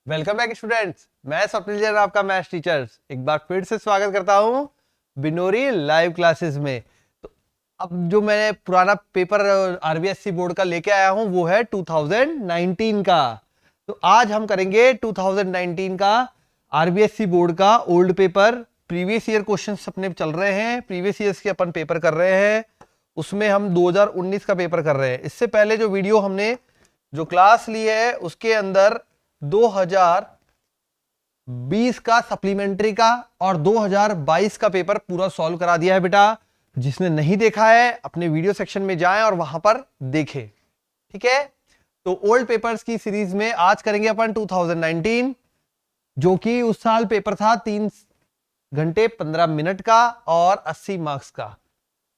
Welcome back students. मैं स्वप्निल जैन, आपका maths teacher, एक बार फिर से स्वागत करता हूं बिनोरी लाइव क्लासेस में। तो अब जो मैंने पुराना पेपर आरबीएससी बोर्ड का लेके आया हूं वो है 2019 का। तो आज हम करेंगे 2019 का आरबीएससी बोर्ड का old paper. Previous year questions अपने चल रहे हैं, प्रीवियस ईयर्स के अपन पेपर कर रहे हैं, उसमें हम 2019 का पेपर कर रहे हैं। इससे पहले जो वीडियो हमने जो क्लास ली है उसके अंदर 2020 का सप्लीमेंट्री का और 2022 का पेपर पूरा सॉल्व करा दिया है बेटा। जिसने नहीं देखा है अपने वीडियो सेक्शन में जाएं और वहां पर देखें, ठीक है। तो ओल्ड पेपर्स की सीरीज में आज करेंगे अपन 2019, जो कि उस साल पेपर था 3 घंटे 15 मिनट का और 80 मार्क्स का,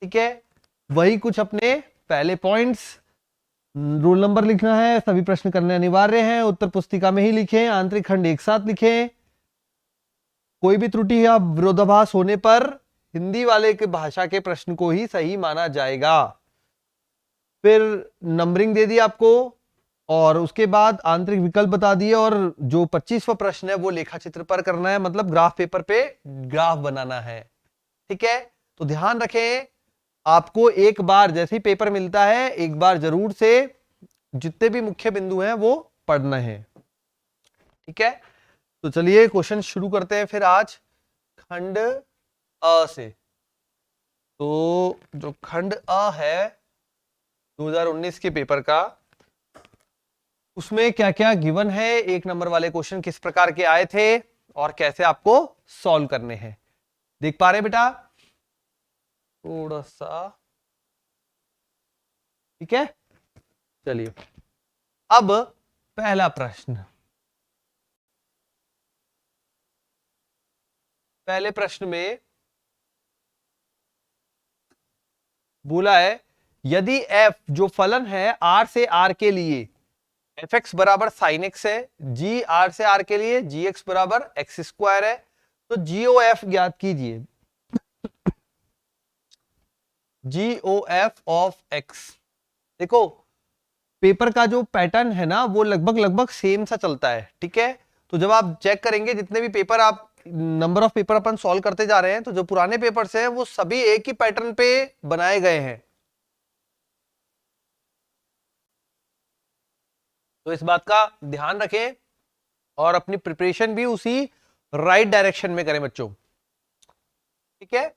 ठीक है। वही कुछ अपने पहले पॉइंट्स, रोल नंबर लिखना है, सभी प्रश्न करने अनिवार्य हैं, उत्तर पुस्तिका में ही लिखें, आंतरिक खंड एक साथ लिखें। कोई भी त्रुटि या विरोधाभास होने पर हिंदी वाले के भाषा के प्रश्न को ही सही माना जाएगा। फिर नंबरिंग दे दी आपको और उसके बाद आंतरिक विकल्प बता दिए, और जो 25वां प्रश्न है वो लेखा चित्र पर करना है, मतलब ग्राफ पेपर पे ग्राफ बनाना है, ठीक है। तो ध्यान रखें, आपको एक बार जैसे ही पेपर मिलता है एक बार जरूर से जितने भी मुख्य बिंदु हैं वो पढ़ना है, ठीक है। तो चलिए क्वेश्चन शुरू करते हैं फिर आज खंड अ से। तो जो खंड अ है 2019 के पेपर का, उसमें क्या क्या गिवन है, एक नंबर वाले क्वेश्चन किस प्रकार के आए थे और कैसे आपको सॉल्व करने हैं, देख पा रहे बेटा? थोड़ा सा, ठीक है। चलिए अब पहला प्रश्न, पहले प्रश्न में बोला है यदि f जो फलन है r से r के लिए fx बराबर sin x है, g r से r के लिए gx बराबर x स्क्वायर है, तो GOF ज्ञात कीजिए। GOF ऑफ x, देखो पेपर का जो पैटर्न है ना वो लगभग सेम सा चलता है, ठीक है। तो जब आप चेक करेंगे जितने भी पेपर आप number of paper upon solve करते जा रहे हैं, तो जो पुराने पेपर्स हैं वो सभी एक ही पैटर्न पे बनाए गए हैं। तो इस बात का ध्यान रखें और अपनी प्रिपरेशन भी उसी राइट डायरेक्शन में करें बच्चों, ठीक है।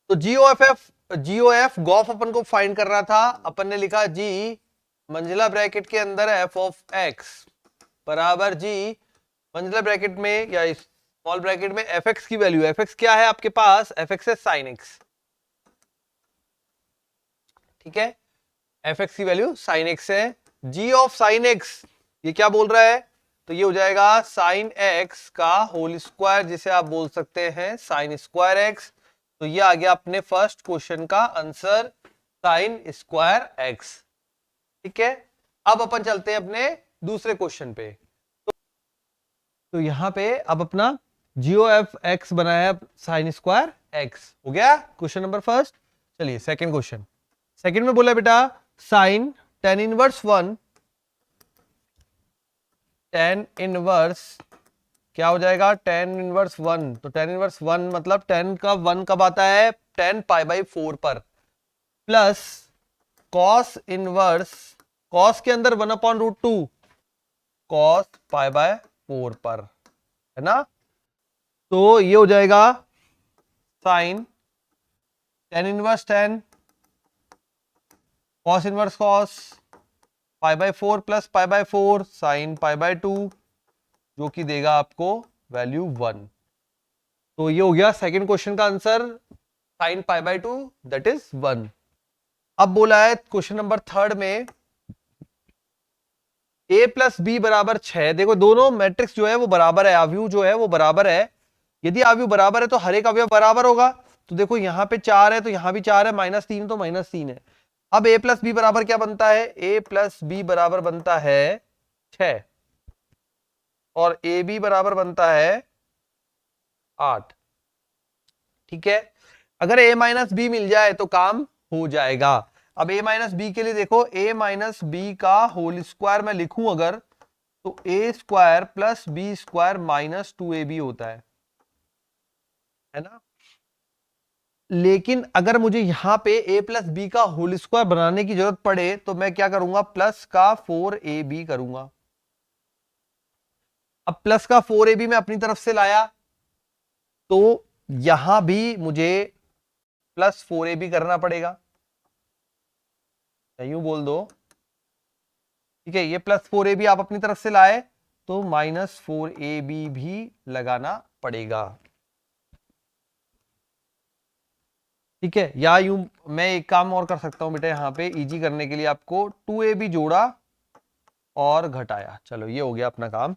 तो GOF गॉफ अपन को फाइंड कर रहा था, अपन ने लिखा G मंजिला ब्रैकेट के अंदर f ऑफ x बराबर G मंजिला ब्रैकेट में या स्मॉल ब्रैकेट में fx की वैल्यू, fx क्या है आपके पास, fx है sin x, ठीक है। fx की वैल्यू sin x है। g ऑफ sin x ये क्या बोल रहा है, तो ये हो जाएगा sin x का होल स्क्वायर, जिसे आप बोल सकते हैं sin स्क्वायर x। तो ये आ गया अपने फर्स्ट क्वेश्चन का आंसर, sin स्क्वायर x, ठीक है। अब अपन चलते हैं अपने दूसरे क्वेश्चन पे। तो यहां पे अब अपना GOF x बनाया sin स्क्वायर x, हो गया क्वेश्चन नंबर फर्स्ट। चलिए सेकंड क्वेश्चन, सेकंड में बोला बेटा sin tan inverse 1, tan inverse क्या हो जाएगा, tan इनवर्स 1, तो tan इनवर्स 1 मतलब tan का 1 कब आता है, tan पाई बाई 4 पर, प्लस cos इनवर्स, cos के अंदर 1 upon root 2 cos pi by 4 पर, है ना। तो ये हो जाएगा sin tan inverse tan cos inverse cos pi by 4 plus pi by 4 sin pi by 2, जो कि देगा आपको वैल्यू 1। तो ये हो गया सेकंड क्वेश्चन का answer, sin pi by 2 that is 1। अब बोला है क्वेश्चन नंबर थर्ड में a प्लस बी बराबर 6, देखो दोनों मैट्रिक्स जो है वो बराबर है, अवयव जो है वो बराबर है। यदि अवयव बराबर है तो हर एक अवयव बराबर होगा। तो देखो यहाँ पे 4 है तो यहाँ भी 4 है, -3 तो -3 है। अब a प्लस बी बराबर क्या बनता है, a प्लस बी बराबर बनता है 6 और ए बी बराबर बनता है 8, ठीक है। अगर a माइनस बी मिल जाए तो काम हो जाएगा। अब a माइनस बी के लिए देखो, a माइनस बी का होल स्क्वायर मैं लिखूं अगर, तो A square plus B square minus 2ab होता है ना। लेकिन अगर मुझे यहां पे a प्लस बी का होल स्क्वायर बनाने की जरूरत पड़े तो मैं क्या करूंगा, प्लस का 4ab करूंगा। अब प्लस का 4ab मैं अपनी तरफ से लाया तो यहां भी मुझे प्लस 4ab करना पड़ेगा, यूं बोल दो, ठीक है। ये प्लस 4ab आप अपनी तरफ से लाए तो माइनस 4ab भी लगाना पड़ेगा, ठीक है। या यूं मैं एक काम और कर सकता हूं बेटा, यहां पे इजी करने के लिए आपको 2ab जोड़ा और घटाया, चलो ये हो गया अपना काम।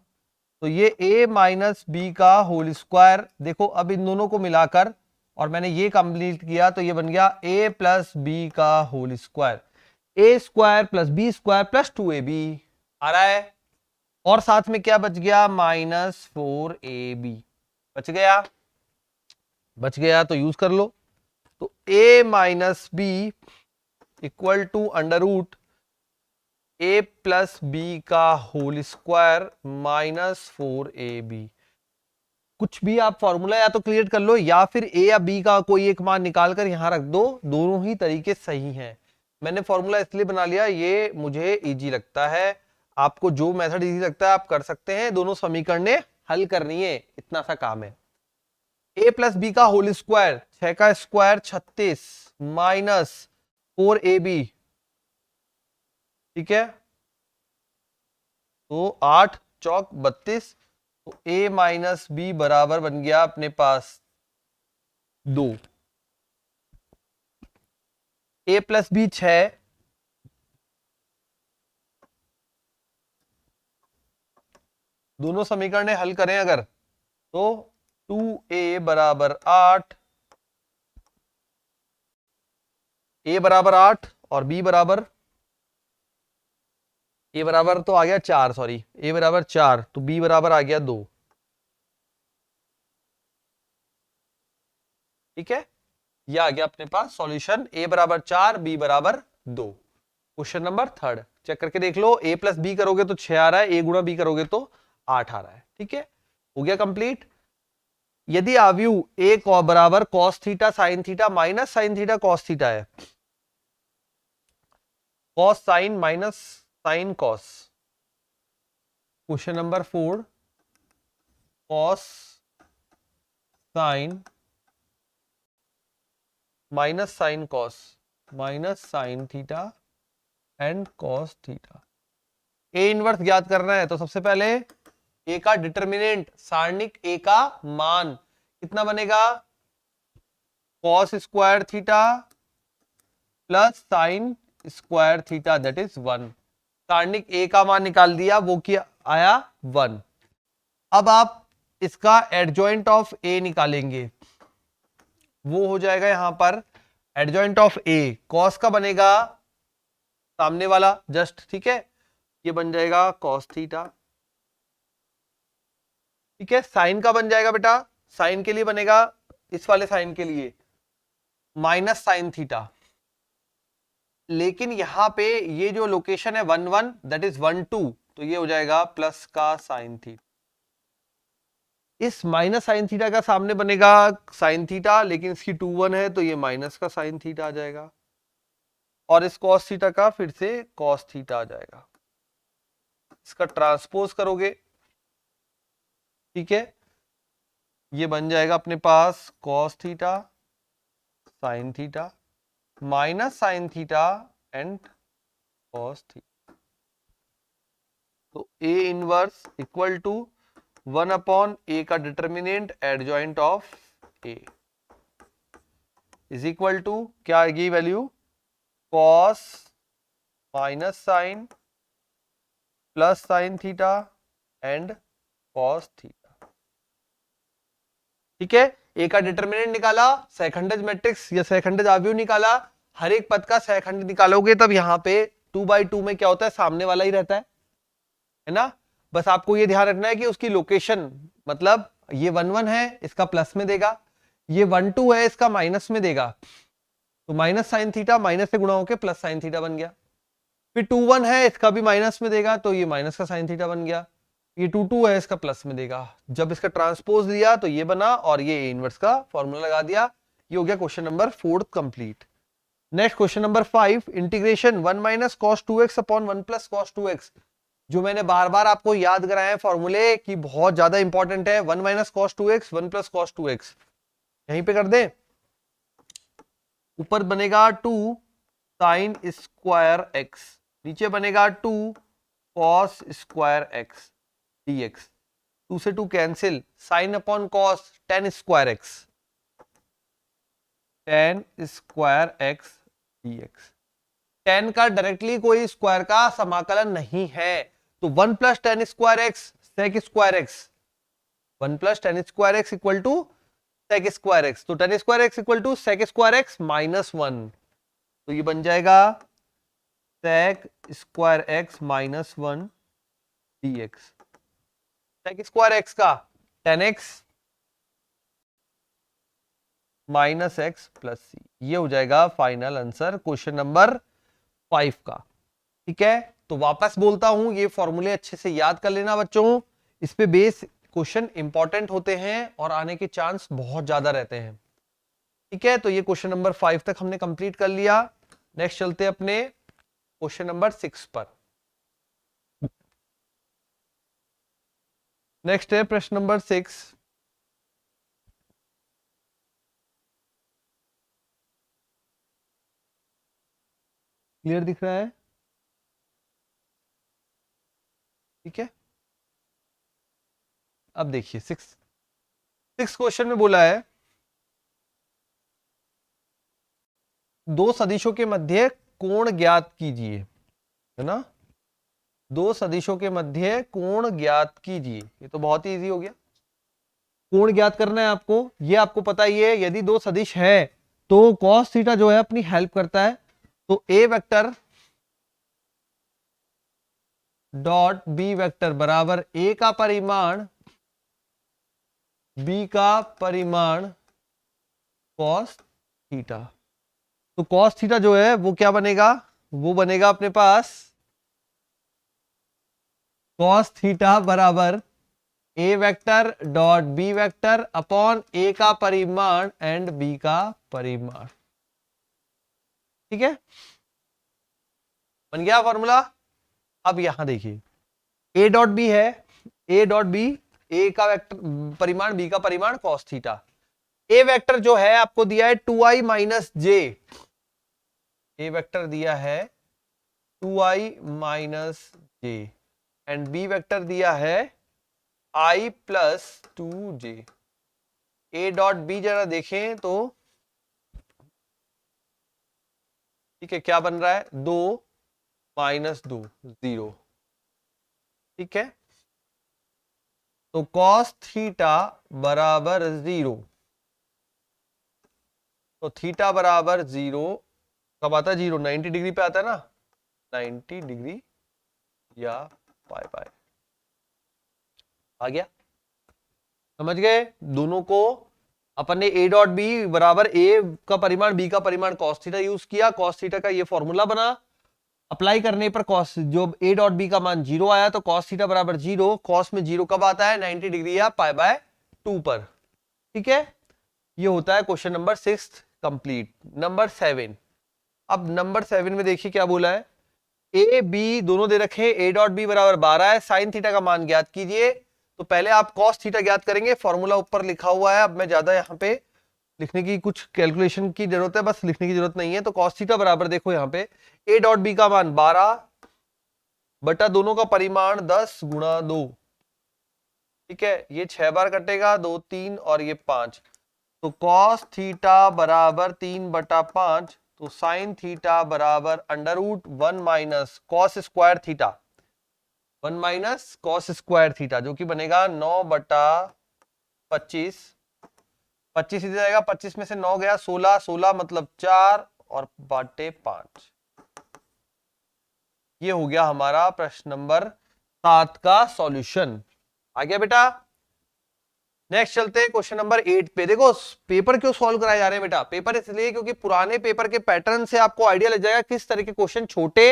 तो ये a माइनस बी का होल स्क्वायर, देखो अब इन दोनों को मिलाकर और मैंने ये कंप्लीट किया तो ये बन गया a प्लस बी का whole square, a square plus B square plus 2ab आ रहा है। और साथ में क्या बच गया, माइनस 4ab बच गया तो यूज कर लो। तो a minus b equal to under root a plus b का होल स्क्वायर माइनस 4ab। कुछ भी आप फॉर्मूला या तो क्रिएट कर लो या फिर a या b का कोई एक मान निकाल कर यहां रख दो, दोनों ही तरीके सही हैं। मैंने फॉर्मूला इसलिए बना लिया, ये मुझे इजी लगता है। आपको जो मेथड इजी लगता है आप कर सकते हैं, दोनों समीकरणें हल करनी है, इतना सा काम है। a प्लस बी का होल स्क्वायर, 6 का स्क्वायर 36 माइनस 4ab, ठीक है। तो 8 चौक 32, तो a माइनस बी बराबर बन गया अपने पास 2। a प्लस बी 6, दोनों समीकरण हल करें अगर तो 2a बराबर 8, a बराबर 8 और b बराबर, a बराबर तो आ गया 4, सॉरी a बराबर 4, तो b बराबर आ गया 2, ठीक है। ये आ गया अपने पास सॉल्यूशन, a बराबर 4 b बराबर 2। क्वेश्चन नंबर 3 चेक करके देख लो, a प्लस बी करोगे तो 6 आ रहा है, a गुणा b करोगे तो 8 आ रहा है, ठीक है। हो गया कंप्लीट। यदि आव्यूह a बराबर cos theta sine theta minus sine theta cos theta है, cos sine minus sine cos, question number 4 cos sine minus sine cos minus sine theta and cos theta. A inverse ज्ञात करना है तो सबसे पहले ए का डिटर्मिनेंट, सारणिक ए का मान कितना बनेगा, cos square theta plus sine square theta that is 1। सारणिक ए का मान निकाल दिया, वो क्या आया 1। अब आप इसका एडजॉइंट ऑफ ए निकालेंगे, वो हो जाएगा यहां पर एडजॉइंट ऑफ ए, कॉस का बनेगा सामने वाला जस्ट, ठीक है, ये बन जाएगा कॉस थीटा, ठीक है। साइन का बन जाएगा बेटा, साइन के लिए बनेगा, इस वाले साइन के लिए माइनस साइन थीटा, लेकिन यहां पे ये जो लोकेशन है 1 1 दैट इज 1 2, तो ये हो जाएगा प्लस का साइन थीटा। इस माइनस साइन थीटा का सामने बनेगा साइन थीटा, लेकिन इसकी 2 1 है तो ये माइनस का साइन थीटा आ जाएगा, और इस कॉस थीटा का फिर से कॉस थीटा आ जाएगा। इसका ट्रांसपोज करोगे, ठीक है, ये बन जाएगा अपने पास cos theta sine theta minus sine theta and cos theta. तो A inverse equal to 1 upon A का determinant adjoint of A is equal to क्या आएगी value, cos minus sine plus sine theta and cos theta, ठीक है। ए का determinant निकाला, सहखंडज matrix या सहखंडज आव्यूह निकाला, हर एक पद का सहखंड निकालोगे तब यहां पे 2/2 में क्या होता है, सामने वाला ही रहता है ना। बस आपको ये ध्यान रखना है कि उसकी लोकेशन, मतलब ये 1 1 है इसका प्लस में देगा, ये 1 2 है इसका माइनस में देगा, तो माइनस साइन थीटा माइनस से गुणा होकर प्लस साइन थीटा बन गया। फिर 2 1 है इसका भी माइनस में देगा, तो ये माइनस का साइन थीटा बन गया। ये 2 है, इसका प्लस में देगा। जब इसका ट्रांसपोज लिया तो ये बना और ये ए इनवर्स का फॉर्मूला लगा दिया। ये हो गया question number 4 complete. Next question number 5, integration 1 minus cos 2x upon 1 plus cos 2x। जो मैंने बार बार आपको याद कराया है फॉर्मूले की, बहुत ज्यादा इंपॉर्टेंट है। 1 minus cos 2x 1 plus cos 2x यहीं पे कर दें। ऊपर बनेगा 2 साइन स्क्वायर x, नीचे बनेगा 2 कॉस स्क्वायर x dx। 2 से 2 cancel, sine upon cos tan square x, tan square x dx। tan का डायरेक्टली कोई स्क्वायर का समाकलन नहीं है, तो 1 plus tan square x sec square x, 1 plus tan square x equal to sec square x, तो tan square x equal to sec square x minus 1, तो ये बन जाएगा sec square x minus 1 dx। sec square x का tan x minus x plus सी, ये हो जाएगा final answer question number 5 का। ठीक है, तो वापस बोलता हूं, ये फॉर्मूले अच्छे से याद कर लेना बच्चों, इस पे बेस क्वेश्चन इंपॉर्टेंट होते हैं और आने के चांस बहुत ज्यादा रहते हैं। ठीक है, तो ये क्वेश्चन नंबर 5 तक हमने कंप्लीट कर लिया। नेक्स्ट चलते अपने क्वेश्चन नंबर 6 पर। नेक्स्ट है प्रश्न नंबर 6। क्लियर दिख रहा है? ठीक है, अब देखिए 6 क्वेश्चन में बोला है, दो सदिशों के मध्य कोण ज्ञात कीजिए, है ना। दो सदिशों के मध्य कोण ज्ञात कीजिए, ये तो बहुत ही इजी हो गया। कोण ज्ञात करना है आपको, ये आपको पता ही है। यदि दो सदिश है तो cos थीटा जो है अपनी हेल्प करता है, तो a vector dot b vector बराबर a का परिमाण b का परिमाण cos थीटा। तो cos थीटा जो है वो क्या बनेगा, वो बनेगा अपने पास cos थीटा बराबर a vector dot b vector upon a का परिमाण एंड b का परिमाण। ठीक है, बन गया फॉर्मूला। अब यहां देखिए a डॉट बी है, a डॉट बी, a का वेक्टर परिमाण b का परिमाण cos थीटा। a वेक्टर जो है आपको दिया है 2i minus J, a vector दिया है 2i minus j and b vector दिया है i plus 2j। a dot b जरा देखें तो ठीक है, क्या बन रहा है 2 माइनस 2 0। ठीक है, तो cos थीटा बराबर 0, तो थीटा बराबर 0 कब आता है, 0 90 डिग्री पे आता है ना, 90 डिग्री या पाई पाई आ गया। समझ गए, दोनों को अपन ने a डॉट बी बराबर a का परिमाण b का परिमाण cos थीटा यूज किया, cos थीटा का ये फॉर्मूला बना। अप्लाई करने पर cos जो a डॉट बी का मान 0 आया, तो cos थीटा बराबर 0, cos में 0 कब आता है 90 डिग्री या पाई बाय 2 पर। ठीक है, ये होता है क्वेश्चन नंबर 6 कंप्लीट। नंबर 7, अब नंबर 7 में देखिए क्या बोला है, a b दोनों दे रखे, a डॉट बी बराबर 12 है, साइन थीटा का मान ज्ञात कीजिए। तो पहले आप cos थीटा ज्ञात करेंगे, फॉर्मूला ऊपर लिखा हुआ है। अब मैं ज्यादा यहाँ पे लिखने की कुछ कैलकुलेशन की जरूरत है, बस लिखने की जरूरत नहीं है। तो cos थीटा बराबर देखो यहाँ पे a डॉट बी का मान 12 बटा दोनों का परिमाण 10 गुणा 2। ठीक है, ये 6 बार कटेगा, 2 3 और ये 5, तो cos थीटा बराबर 3 बटा 5, तो साइन थीटा बराबर under root 1 minus cos square theta, 1 minus cos square theta, जो कि बनेगा 9 बटा 25। 25 इधर जाएगा, 25 में से 9 गया 16, 16 मतलब 4 और बाटे 5। ये हो गया हमारा प्रश्न नंबर 7 का सॉल्यूशन। आ गया बेटा। नेक्स्ट चलते हैं क्वेश्चन नंबर 8 पे। देखो पेपर क्यों सॉल्व कराए जा रहे हैं बेटा, पेपर इसलिए क्योंकि पुराने पेपर के पैटर्न से आपको आइडिया लग जाएगा किस तरह के क्वेश्चन छोटे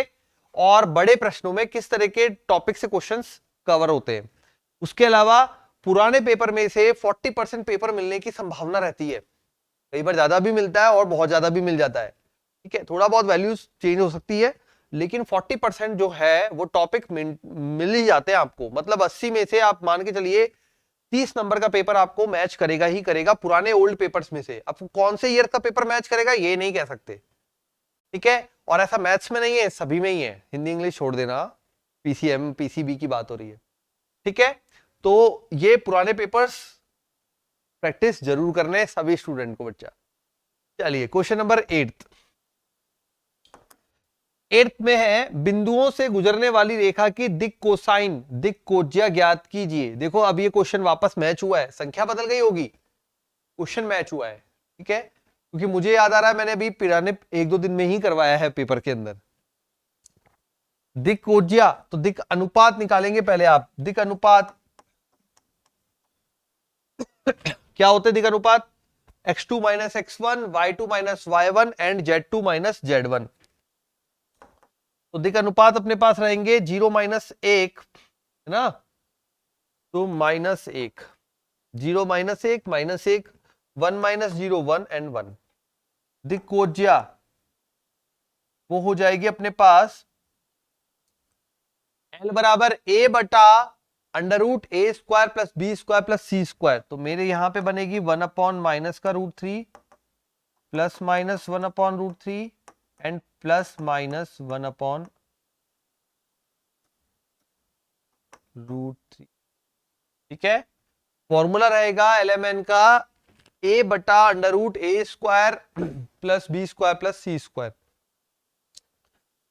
और बड़े प्रश्नों में किस तरह के टॉपिक से क्वेश्चंस कवर होते हैं। उसके अलावा पुराने पेपर में से 40% पेपर मिलने की संभावना रहती है, कई बार ज्यादा भी मिलता है और बहुत ज्यादा भी मिल जाता है, ठीक है, थोड़ा बहुत वैल्यूज चेंज हो सकती है, लेकिन 40% जो है वो टॉपिक मिल ही जाते हैं आपको। मतलब 80 में से आप मान के चलिए 30 नंबर का पेपर आपको मैच करेगा ही करेगा पुराने ओल्ड पेपर्स में से। अब कौन से ईयर का पेपर मैच करेगा ये नहीं कह सकते, ठीक है, और ऐसा मैथ्स में नहीं है, सभी में ही है, हिंदी इंग्लिश छोड़ देना, पीसीएम पीसीबी की बात हो रही है, ठीक है। तो ये पुराने पेपर्स प्रैक्टिस जरूर करने सभी स्टूडेंट को बच्चा। चलिए क्वेश्चन नंबर 8th में है, बिंदुओं से गुजरने वाली रेखा की दिक कोसाइन दिक कोज्या ज्ञात कीजिए। देखो अब ये क्वेश्चन वापस मैच हुआ है, संख्या बदल गई होगी, क्वेश्चन मैच हुआ है, ठीक है, क्योंकि मुझे याद आ रहा है मैंने अभी पुराने 1-2 दिन में ही करवाया है पेपर के अंदर। दिक कोज्या, तो दिक अनुपात निकालेंगे पहले आप। दिक अनुपात क्या होते हैं? दिक अनुपात x2 minus x1, y2 minus y1 and z2 minus z1। तो दिक अनुपात अपने पास रहेंगे 0 माइनस 1, है ना, तो minus 1, 0 minus 1 minus 1, 1 minus 0 1 and 1। दिक कोज्या वो हो जाएगी अपने पास L बराबर a बटा under root A square plus B square plus C square. तो मेरे यहां पे बनेगी 1 अपॉन माइनस का root 3 plus minus 1 upon root 3 and plus minus 1 upon root 3, ठीक है। फॉर्मूला रहेगा LMN का a बटा under root A square plus B square plus C square.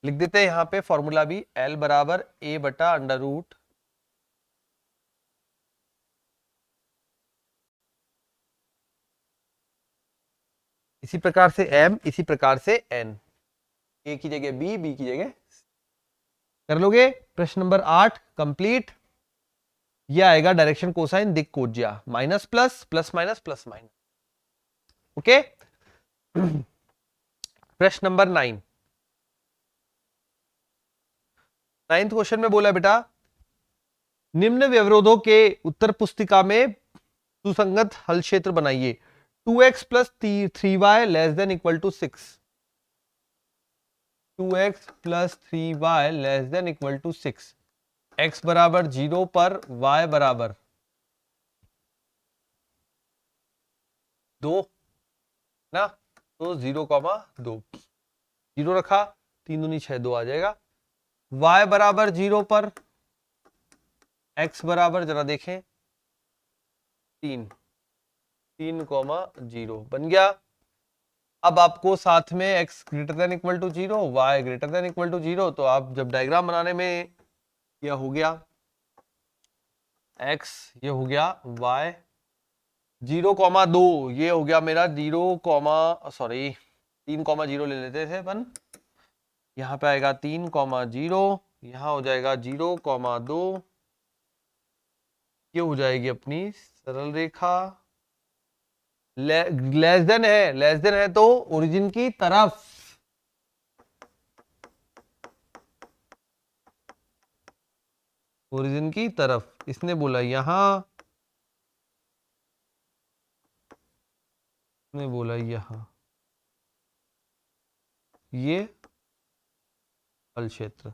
लिख देते हैं यहां पे फॉर्मूला भी, L बराबर a बटा अंडर रूट इसी प्रकार से m, इसी प्रकार से n, a की जगह b, b की जगह कर लोगे। प्रश्न नंबर 8 कंप्लीट। यह आएगा डायरेक्शन कोसाइन दिक कोज्या, minus plus plus minus plus minus, okay. प्रश्न नंबर 9, 9th क्वेश्चन में बोला बेटा, निम्न व्यवरोधों के उत्तर पुस्तिका में सुसंगत हल क्षेत्र बनाइए। 2x plus 3y less than equal to 6, 2x plus 3y less than equal to 6, x बराबर 0 पर y बराबर 2 ना, तो 0,2, 0 रखा, 3 दूनी 6, 2 आ जाएगा। y बराबर 0 पर x बराबर जरा देखें 3, 3,0 बन गया। अब आपको साथ में x greater than equal to 0, y greater than equal to 0, तो आप जब डायग्राम बनाने में यह हो गया x, ये हो गया y, 0,2 ये हो गया मेरा 3,0 ले लेते थे अपन, यहाँ पे आएगा 3,0, यहाँ हो जाएगा 0,2, ये हो जाएगी अपनी सरल रेखा। लेस देन है तो ओरिजिन की तरफ, ओरिजिन की तरफ, इसने बोला यहां, इसने बोला यहां, ये हल क्षेत्र,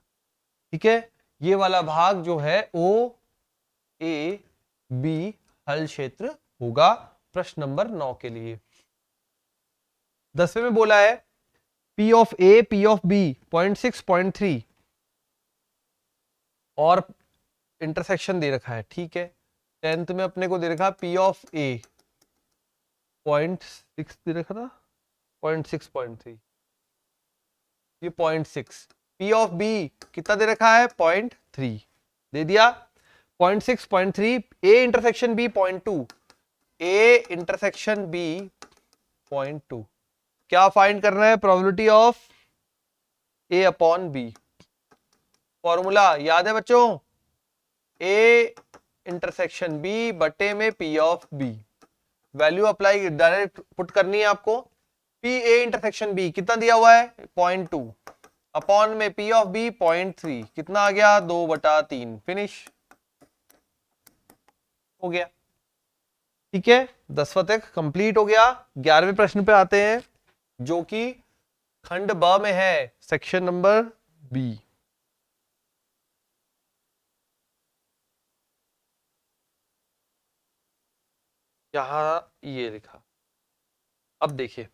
ठीक है। ये वाला भाग जो है ओ ए बी हल क्षेत्र होगा प्रश्न नंबर 9 के लिए। 10वें में बोला है P of A P of B 0.6 0.3 और इंटरसेक्शन दे रखा है, ठीक है। 10th में अपने को दे रखा P ऑफ A 0.6 दे रखा था, 0.6 0.3, ये 0.6। P ऑफ B कितना दे रखा है 0.3 दे दिया, 0.6 0.3, A intersection B 0.2, A intersection B 0.2। क्या फाइंड करना है? Probability of A upon B। Formula याद है बच्चों, A इंटरसेक्शन B बटे में P of B। Value apply direct put करनी है आपको। P A इंटरसेक्शन B कितना दिया हुआ है 0.2 अपॉन में P ऑफ B 0.3 कितना आ गया 2/3, फिनिश। हो गया। ठीक है, 10वां तक कंप्लीट हो गया। 11वें प्रश्न पे आते हैं जो कि खंड ब में है, सेक्शन नंबर बी। यहां ये लिखा, अब देखिए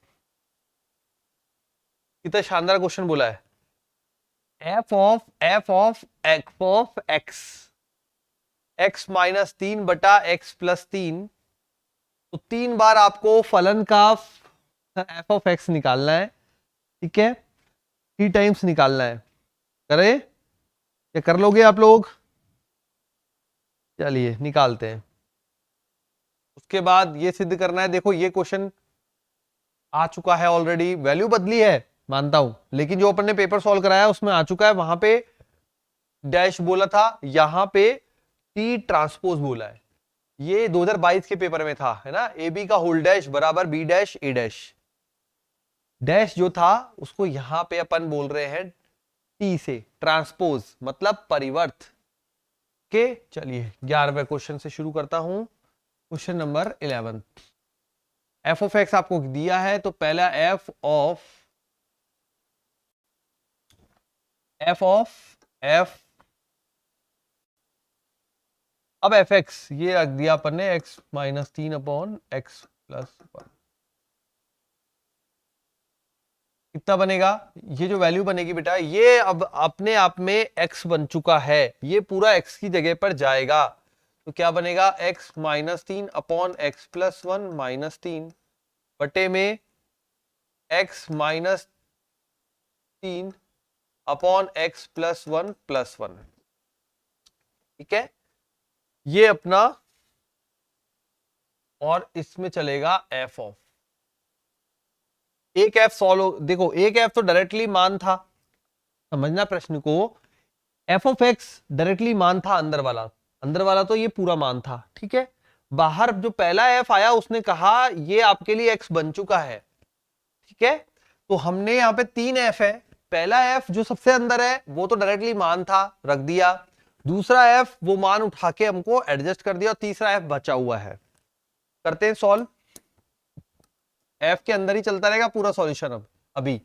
कितना शानदार क्वेश्चन बोला है। f ऑफ x माइनस 3 बटा x प्लस 3, तो 3 बार आपको फलन का f ऑफ x निकालना है। ठीक है, 3 टाइम्स निकालना है। करे या कर लोगे आप लोग? चलिए निकालते हैं। उसके बाद ये सिद्ध करना है। देखो ये क्वेश्चन आ चुका है ऑलरेडी, वैल्यू बदली है मानता हूं, लेकिन जो अपन ने पेपर सॉल्व कराया उसमें आ चुका है। वहां पे डैश बोला था, यहां पे टी ट्रांसपोज बोला है। ये 2022 के पेपर में था, है ना। ए बी का होल डैश बराबर बी डैश ए डैश। डैश जो था उसको यहां पे अपन बोल रहे हैं टी से, ट्रांसपोज मतलब परिवर्त के। चलिए 11वें क्वेश्चन से शुरू करता हूं। Question number 11, F of x आपको दिया है, तो पहला एफ ऑफ एफ, अब एफ एक्स ये रख दिया अपन ने x minus 3 upon X plus 1। कितना बनेगा? ये जो वैल्यू बनेगी बेटा, ये अब अपने आप में x बन चुका है, ये पूरा x की जगह पर जाएगा। तो क्या बनेगा? x minus 3 upon X plus 1 minus 3 बटे में x minus 3 upon X plus 1 plus 1। ठीक है, ये अपना, और इसमें चलेगा f ऑफ एक एफ सॉल्व। देखो एक एफ तो डायरेक्टली मान था, समझना प्रश्न को। एफ ऑफ एक्स डायरेक्टली मान था अंदर वाला तो ये पूरा मान था। ठीक है, बाहर जो पहला एफ आया उसने कहा ये आपके लिए एक्स बन चुका है। ठीक है, तो हमने यहाँ पे 3 एफ है। पहला एफ जो सबसे अंदर है वो तो डायरेक्टली मान था, रख दिया। दूसरा एफ वो मान उठा के हमको एडजस्ट कर दिया, और तीसरा एफ बचा हुआ है। करते हैं सॉल्व। एफ के अंदर ही चलता रहेगा पूरा सॉल्यूशन अब अभी।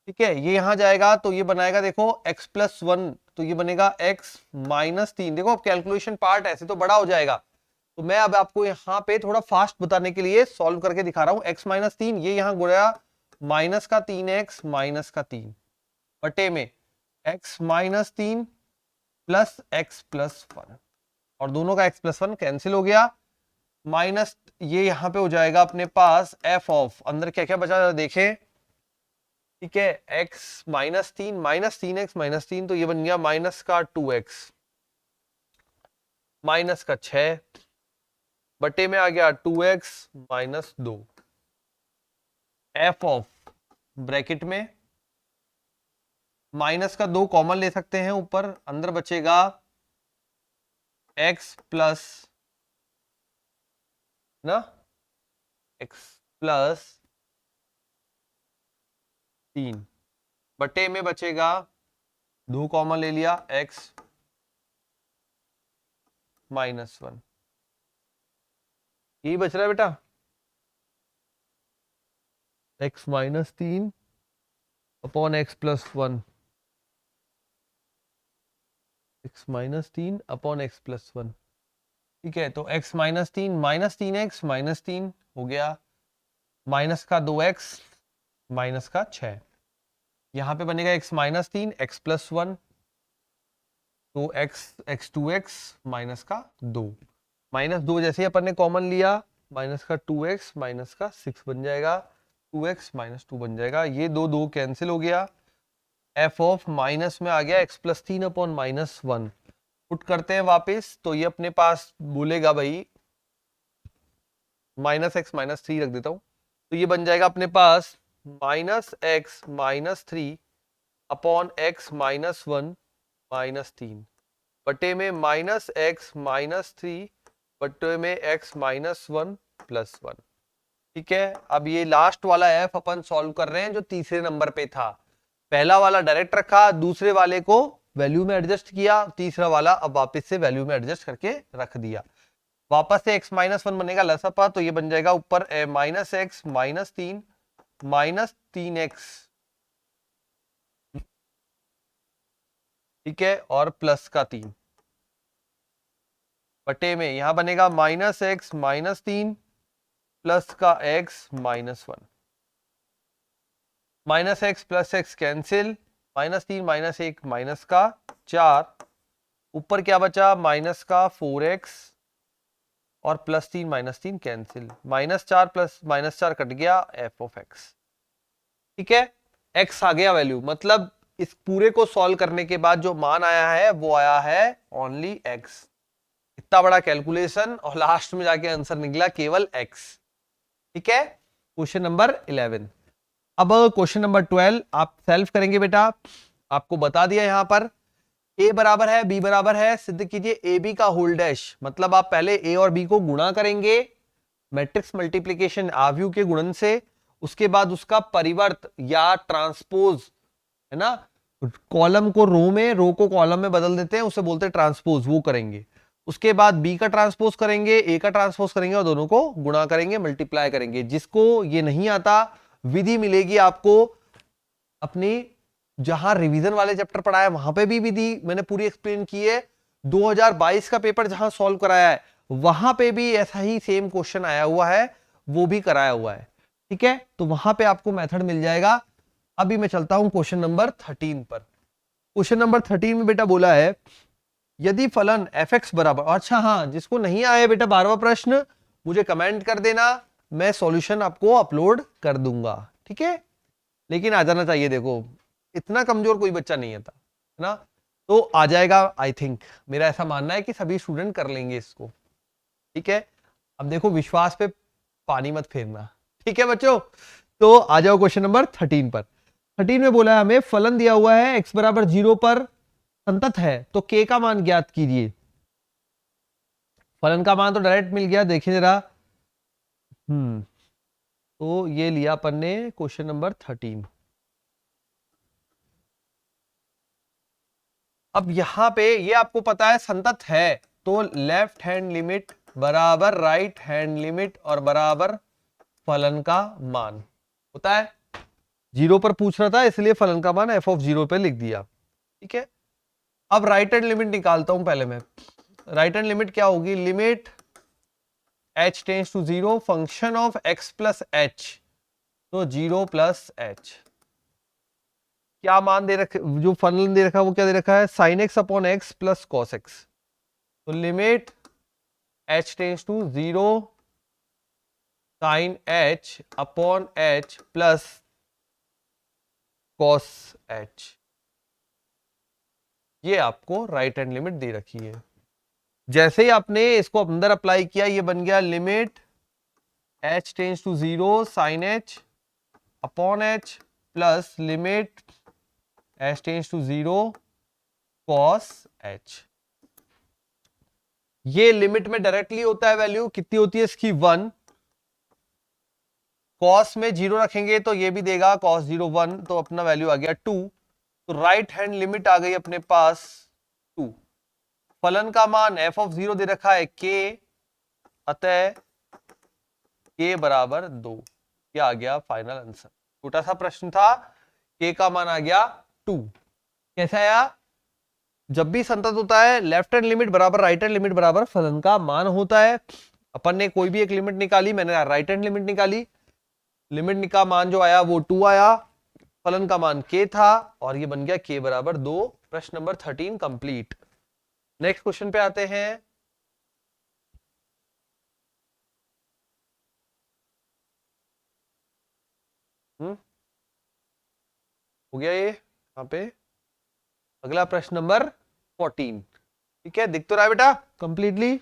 ठीक है, ये यहां जाएगा तो ये बनाएगा, देखो x प्लस 1, तो ये बनेगा x माइनस 3। देखो अब कैलकुलेशन पार्ट ऐसे तो बड़ा हो जाएगा, तो मैं अब आपको यहाँ पे थोड़ा फास्ट बताने के लिए सॉल्व करके दिखा रहा हूँ। x माइनस 3 ये यहाँ गुणा माइनस का 3x माइनस का 3 बटे में x minus 3 plus x plus 1, और दोनों का x प्लस 1 कैंसिल हो गया। माइनस ये यहां पे हो जाएगा अपने पास एफ ऑफ, अंदर क्या क्या बचा देखें। ठीक है, x minus 3 minus 3x minus 3, तो ये बन गया माइनस का 2x माइनस का 6 बटे में आ गया 2x minus 2। F of bracket में माइनस का 2 कॉमन ले सकते हैं ऊपर, अंदर बचेगा x प्लस ना x प्लस 3 बटे में बचेगा 2 कॉमन ले लिया x माइनस 1। यही बच रहा है बेटा, x minus 3 upon X plus 1, x minus 3 upon X plus 1। ठीक है, तो x minus 3 minus 3x minus 3 हो गया, माइनस का 2x माइनस का 6। यहां पे बनेगा x माइनस 3 x प्लस 1, तो x 2x माइनस का 2, माइनस 2 जैसे ही अपन ने कॉमन लिया, माइनस का 2x माइनस का 6 बन जाएगा, 2x माइनस 2 बन जाएगा। ये दो कैंसिल हो गया। f ऑफ माइनस में आ गया x plus 3 upon minus 1। Put करते हैं वापस, तो ये अपने पास बोलेगा भाई माइनस एक्स माइनस 3 रख देता हूं, तो ये बन जाएगा अपने पास minus X minus 3 upon X minus 1 minus 3 बटे में माइनस एक्स माइनस 3 बटे में एक्स माइनस 1 प्लस 1। ठीक है, अब ये लास्ट वाला एफ अपन सॉल्व कर रहे हैं जो तीसरे नंबर पे था। पहला वाला डायरेक्ट रखा, दूसरे वाले को वैल्यू में एडजस्ट किया, तीसरा वाला अब वापस से वैल्यू में एडजस्ट करके रख दिया। वापस से x माइनस 1 बनेगा लसपा, तो ये बन जाएगा ऊपर minus X minus 3 minus 3x, ठीक है, और प्लस का 3 बटे में यहां बनेगा माइनस एक्स माइनस 3 प्लस का x minus 1, minus x plus x cancel, minus 3 minus 1 minus का 4, ऊपर क्या बचा माइनस का 4x और plus 3 minus 3 cancel, minus 4 plus minus 4 cut गया f ऑफ x, ठीक है। x आ गया वैल्यू, मतलब इस पूरे को सॉल्व करने के बाद जो मान आया है वो आया है ओनली x। इतना बड़ा कैलकुलेशन और लास्ट में जाके आंसर निकला केवल x, ठीक है। Question number 11। अब क्वेश्चन नंबर 12 आप सेल्फ करेंगे बेटा, आपको बता दिया यहां पर a बराबर है b बराबर है, सिद्ध कीजिए ए बी का होल डैश, मतलब आप पहले a और b को गुणा करेंगे मैट्रिक्स मल्टीप्लिकेशन आव्यूह के गुणन से, उसके बाद उसका परिवर्त या ट्रांसपोज, है ना, कॉलम को रो में, रो को कॉलम में बदल देते हैं, उसे बोलते हैं ट्रांसपोज, वो करेंगे। उसके बाद बी का ट्रांसपोज करेंगे, ए का ट्रांसपोज करेंगे और दोनों को गुणा करेंगे, मल्टीप्लाई करेंगे। जिसको ये नहीं आता विधि मिलेगी आपको अपनी, जहां रिवीजन वाले चैप्टर पढ़ाया वहां पे भी विधि मैंने पूरी एक्सप्लेन की है। 2022 का पेपर जहां सॉल्व कराया है वहां पे भी ऐसा ही सेम क्वेश्चन आया हुआ है, वो भी कराया हुआ है, ठीक है। तो वहां पे आपको मेथड मिल जाएगा। अभी मैं चलता हूं क्वेश्चन नंबर 13 पर। क्वेश्चन नंबर 13 में बेटा बोला है यदि फलन fx बराबर, अच्छा हाँ, जिसको नहीं आया बेटा 12वां प्रश्न मुझे कमेंट कर देना, मैं सॉल्यूशन आपको अपलोड कर दूंगा, ठीक है। लेकिन आ जाना चाहिए, देखो इतना कमजोर कोई बच्चा नहीं था, है ना, तो आ जाएगा आई थिंक, मेरा ऐसा मानना है कि सभी स्टूडेंट कर लेंगे इसको, ठीक है। अब देखो विश्वास पे पानी मत फेरना, ठीक है बच्चों। तो आ जाओ क्वेश्चन नंबर 13 पर। 13 में बोला है हमें फलन दिया हुआ है x बराबर 0 पर संतत है, तो k का मान ज्ञात कीजिए। फलन का मान तो डायरेक्ट मिल गया, देखिए जरा, तो ये लिया अपन ने क्वेश्चन नंबर 13। अब यहां पे ये आपको पता है संतत है, तो लेफ्ट हैंड लिमिट बराबर राइट हैंड लिमिट और बराबर फलन का मान होता है। 0 पर पूछ रहा था इसलिए फलन का मान f ऑफ 0 पे लिख दिया, ठीक है। अब राइट हैंड लिमिट निकालता हूं पहले मैं। राइट हैंड लिमिट क्या होगी, limit h tends to 0 function of x plus h, तो 0 प्लस h। क्या मान दे रखे, जो फलन दे रखा है वो क्या दे रखा है, sine X upon X plus cos X, तो limit h tends to 0 sine h upon h plus cos h, ये आपको राइट हैंड लिमिट दे रखी है। जैसे ही आपने इसको अंदर अप्लाई किया ये बन गया limit h tends to 0 sine h upon h plus limit h tends to 0 cos h। ये लिमिट में डायरेक्टली होता है, वैल्यू कितनी होती है इसकी 1, cos में 0 रखेंगे तो ये भी देगा cos 0 1, तो अपना वैल्यू आ गया 2, तो राइट हैंड लिमिट आ गई अपने पास 2। फलन का मान f ऑफ 0 दे रखा है k, अतः k बराबर 2, ये आ गया फाइनल आंसर। छोटा सा प्रश्न था, k का मान आ गया 2। कैसा आया, जब भी संतत होता है लेफ्ट हैंड लिमिट बराबर राइट हैंड लिमिट बराबर फलन का मान होता है। अपन ने कोई भी एक लिमिट निकाली, मैंने राइट हैंड लिमिट निकाली, लिमिट का मान जो आया वो 2 आया, फलन का मान k था और ये बन गया k बराबर 2। प्रश्न नंबर 13 कंप्लीट। नेक्स्ट क्वेश्चन पे आते हैं। हो गया ये यहाँ पे। अगला प्रश्न नंबर 14, ठीक है, दिख तो रहा है बेटा कंप्लीटली,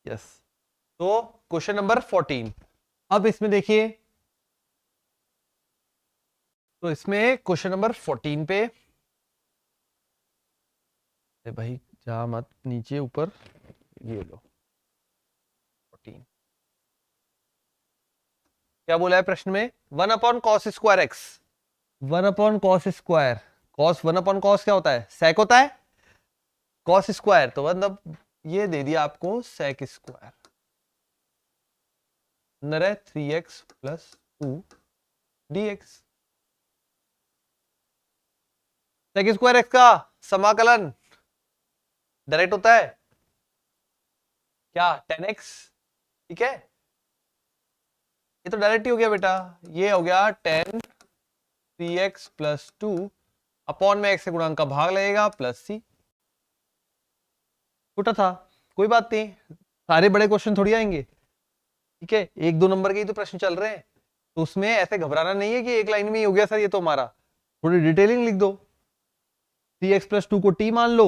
यस। तो क्वेश्चन नंबर 14, अब इसमें देखिए, तो इसमें क्वेश्चन नंबर 14 पे, भाई जा मत नीचे ऊपर, ये लो 14। क्या बोला है प्रश्न में, 1 upon cos square x, 1 upon cos square, cos 1 upon cos क्या होता है, सेक होता है। कॉस स्क्वायर, तो मतलब ये दे दिया आपको सेक स्क्वायर, अंदर है 3x plus 2 dx। Sec square x का समाकलन डायरेक्ट होता है क्या, 10x। ठीक है, ये तो डायरेक्ट ही हो गया बेटा, ये हो गया 10 3x प्लस 2 अपॉन में x से गुणांक का भाग लगेगा प्लस c। छोटा था, कोई बात नहीं, सारे बड़े क्वेश्चन थोड़ी आएंगे। ठीक है, 1-2 नंबर के ही तो प्रश्न चल रहे हैं, तो उसमें ऐसे घबराना नहीं है कि एक लाइन में ही हो गया सर ये तो हमारा, थोड़ी डिटेलिंग लिख दो। 3x प्लस 2 को t मान लो,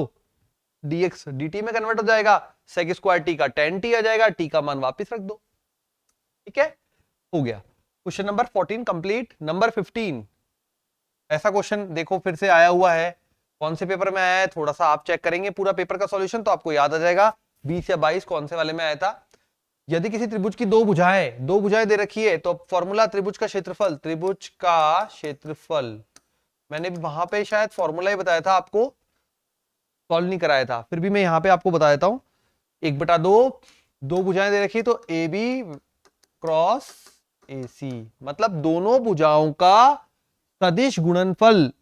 dx dt में कन्वर्ट हो जाएगा, सेक स्क्वायर t का 10t आ जाएगा, t का मान वापस रख दो। ठीक है, हो गया। Question number 14 complete. नंबर 15 ऐसा क्वेश्चन देखो फिर से आया हुआ है, कौन से पेपर में आया है थोड़ा सा आप चेक करेंगे पूरा पेपर का सॉल्यूशन तो आपको याद आ जाएगा 20 या 22 कौन से वाले में आया था। यदि किसी त्रिभुज की दो भुजाएं दे रखी है तो फॉर्मूला त्रिभुज का क्षेत्रफल, मैंने वहां पे शायद फॉर्मूला ही बताया था आपको, सॉल्व नहीं कराया था, फिर भी मैं यहाँ पे आपको बता देता हूं। 1/2, दो भुजाएं दे रखी तो ए बी क्रॉस ए सी, मतलब दोनों भुजाओं का सदिश गुणनफल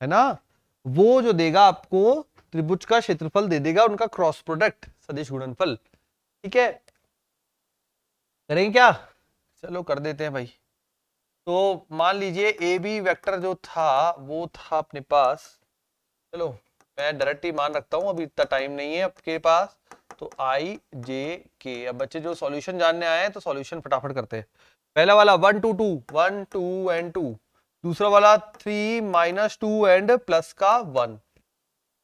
है ना, वो जो देगा आपको त्रिभुज का क्षेत्रफल दे देगा, उनका क्रॉस प्रोडक्ट सदिश गुणनफल। ठीक है, करेंगे क्या, चलो कर देते हैं भाई। तो मान लीजिए ए बी वेक्टर जो था वो था अपने पास, चलो मैं डायरेक्ट ही मान रखता हूं, अभी इतना टाइम नहीं है आपके पास, तो आई जे के। अब बच्चे जो सॉल्यूशन जानने आए हैं तो सॉल्यूशन फटाफट करते हैं। पहला वाला 1 2 2 1 2 एंड 2, दूसरा वाला 3 माइनस 2 एंड प्लस का 1।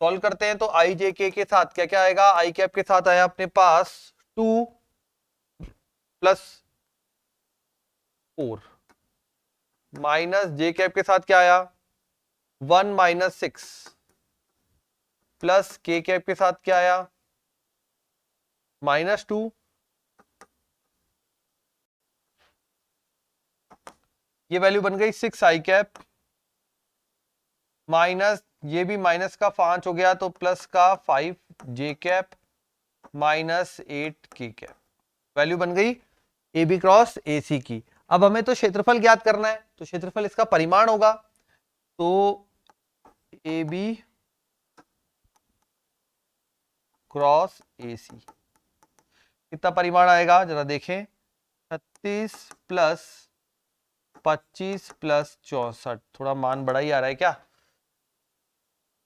सॉल्व करते हैं तो आई जे के साथ क्या क्या आएगा, आई कैप के साथ आया अपने पास 2 प्लस 4, माइनस जे कैप के साथ क्या आया 1 माइनस 6, प्लस के कैप के साथ क्या आया -2, ये वैल्यू बन गई 6 आई कैप, माइनस ये भी माइनस का 5 हो गया तो प्लस का 5 जे कैप -8 के कैप, वैल्यू बन गई ए बी क्रॉस ए सी की। अब हमें तो क्षेत्रफल ज्ञात करना है, तो क्षेत्रफल इसका परिमाण होगा, तो ए बी क्रॉस ए सी कितना परिमाण आएगा जरा देखें, 36 प्लस 25 प्लस 64, थोड़ा मान बड़ा ही आ रहा है क्या,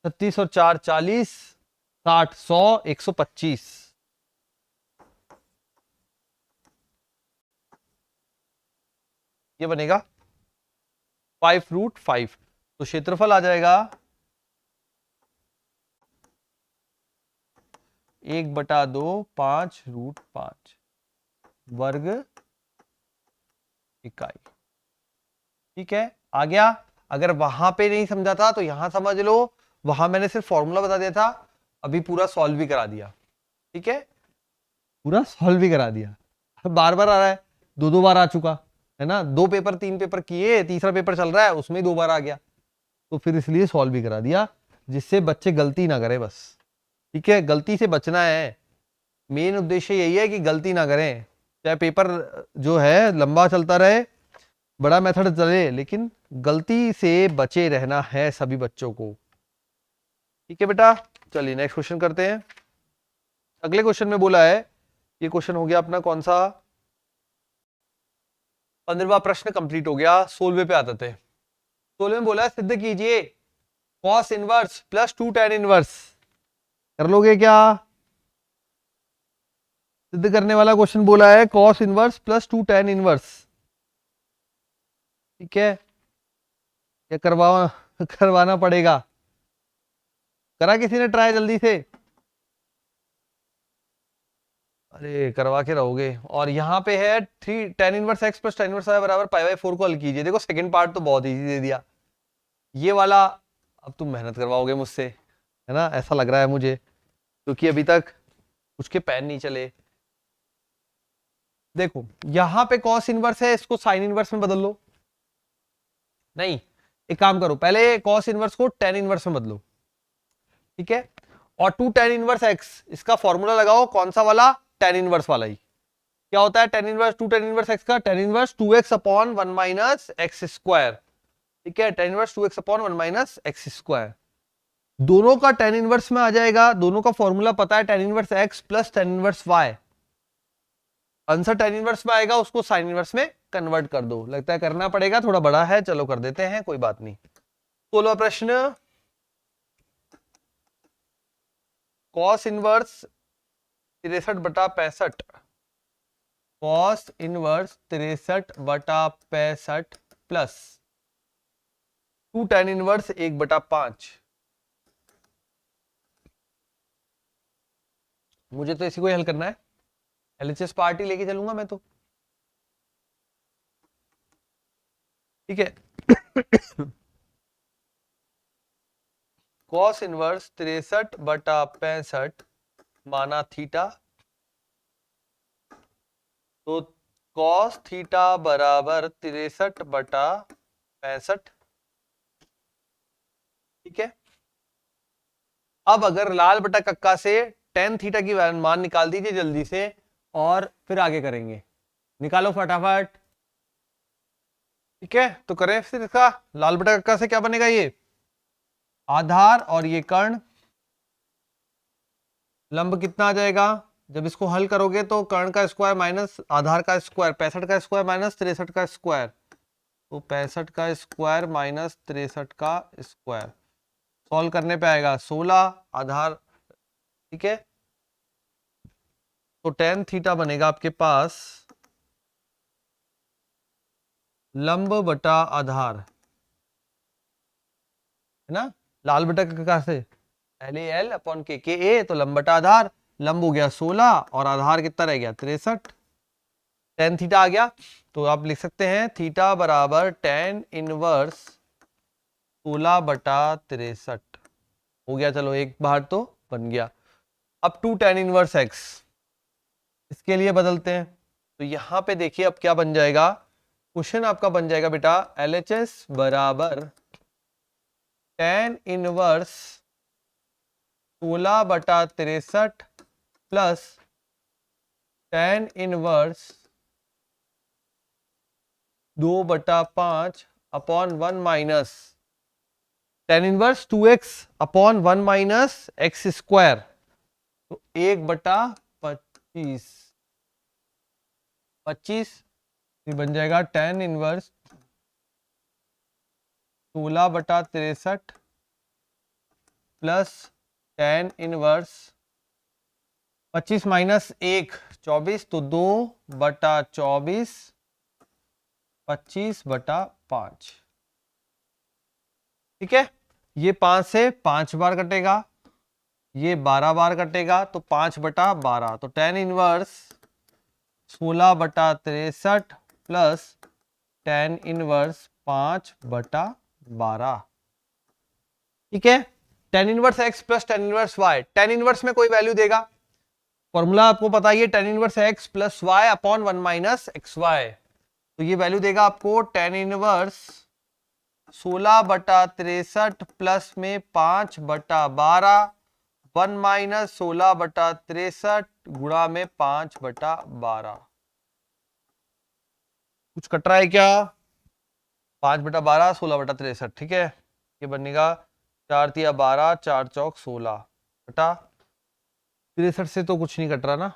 36 और 4 40, 60 100 125, ये बनेगा 5√5, तो क्षेत्रफल आ जाएगा 1/2 5√5 वर्ग इकाई। ठीक है, आ गया। अगर वहां पे नहीं समझा था तो यहां समझ लो, वहां मैंने सिर्फ फॉर्मूला बता दिया था, अभी पूरा सॉल्व भी करा दिया। ठीक है, पूरा सॉल्व भी करा दिया, बार बार आ रहा है, 2 बार आ चुका है ना, 2 पेपर 3 पेपर किए, तीसरा पेपर चल रहा है उसमें 2 बार आ गया, तो फिर इसलिए सॉल्व भी करा दिया जिससे बच्चे गलती ना करें बस। ठीक है, गलती से बचना है, मेन उद्देश्य यही है कि गलती ना करें, चाहे पेपर जो है लंबा चलता रहे, बड़ा मेथड चले, लेकिन गलती से बचे रहना है सभी बच्चों को। ठीक है बेटा, चलिए नेक्स्ट क्वेश्चन करते हैं। अगले क्वेश्चन में बोला है, ये क्वेश्चन हो गया अपना कौन सा, 15वां प्रश्न कंप्लीट हो गया। 16वें पे आते थे। 16वें में बोला है सिद्ध कीजिए cos inverse plus 2 tan inverse, कर लोगे क्या, सिद्ध करने वाला क्वेश्चन बोला है cos inverse plus 2 tan inverse. ठीक है, क्या करवाना पड़ेगा, करा किसी ने ट्राई जल्दी से, अरे करवा के रहोगे। और यहाँ पे है 3 tan inverse x plus tan inverse y बराबर π/4 को हल कीजिए। देखो सेकंड पार्ट तो बहुत इजी दे दिया, ये वाला अब तुम मेहनत करवाओगे मुझसे, है ना, ऐसा लग रहा है मुझे, क्योंकि अभी तक उसके पैन नहीं चले। देखो यहाँ पे कॉस इनवर्स है, इसको साइन इनवर्स में बदल लो, नहीं एक काम करो, पहले कॉस इनवर्स को tan इनवर्स में बदलो। ठीक है, और 2 tan इनवर्स x, इसका फॉर्मूला लगाओ, कौन सा वाला, tan इनवर्स वाला ही। क्या होता है tan inverse 2 tan inverse x का, tan inverse 2x upon 1 minus x square, ठीक है, tan inverse 2x upon 1 minus x square. दोनों का tan इनवर्स में आ जाएगा, दोनों का फॉर्मूला पता है, tan inverse x plus tan inverse y। Answer tan inverse में आएगा, उसको sin इनवर्स में कन्वर्ट कर दो। लगता है करना पड़ेगा, थोड़ा बड़ा है, चलो कर देते हैं, कोई बात नहीं। 16वां प्रश्न, cos inverse 63/65, cos inverse 63/65 plus 2 tan inverse 1/5। मुझे तो इसी को ही हल करना है, एलएचएस पार्टी लेके चलूंगा मैं तो, ठीक है। cos इनवर्स 63/65 माना थीटा, तो cos थीटा बराबर 63/65, ठीक है। अब अगर लाल बटा कक्का से tan थीटा की मान निकाल दीजिए जल्दी से, और फिर आगे करेंगे, निकालो फटाफट, ठीक है। तो करें फिर, इसका लाल बटा कक्का से क्या बनेगा, ये आधार और ये कर्ण, लंब कितना आ जाएगा, जब इसको हल करोगे तो कर्ण का स्क्वायर माइनस आधार का स्क्वायर, 65 का स्क्वायर माइनस 63 का स्क्वायर, तो 65 का स्क्वायर माइनस 63 का स्क्वायर, सॉल्व करने पे आएगा 16 आधार, ठीक है। तो tan थीटा बनेगा आपके पास लंब बटा आधार, है ना, लाल बटा कक्का से एल एल अपॉन के ए, तो लंब बटा आधार, लंब हो गया 16 और आधार कितना रह गया 63, tan थीटा आ गया, तो आप लिख सकते हैं थीटा बराबर tan इनवर्स 16/63 हो गया। चलो एक बार तो बन गया। अब 2 tan इनवर्स x, इसके लिए बदलते हैं, तो यहां पे देखिए अब क्या बन जाएगा, क्वेश्चन आपका बन जाएगा बेटा LHS बराबर tan inverse 16/63 plus tan inverse 2/5 upon 1 minus tan inverse 2x upon 1 minus x square, तो 1/25 बन जाएगा tan inverse 16/63 plus tan inverse 25 minus 1 24, तो 2/24 25/5, ठीक है। ये 5 से 5 बार कटेगा, ये 12 बार कटेगा, तो 5/12, तो tan inverse 16/63 plus tan inverse 5/12, ठीक है। tan inverse x plus tan inverse y, tan inverse में कोई वैल्यू देगा, फॉर्मूला आपको पता ही है, tan inverse x plus y upon 1 minus x y, तो ये वैल्यू देगा आपको tan इनवर्स 16/63 प्लस में 5/12 1 माइनस 16/63 गुणा में 5/12, कुछ कट रहा है क्या, 5/12 16/63, ठीक है। ये बनेगा 4 तिया 12 4 चौक 16 बटा 63 से तो कुछ नहीं कट रहा ना,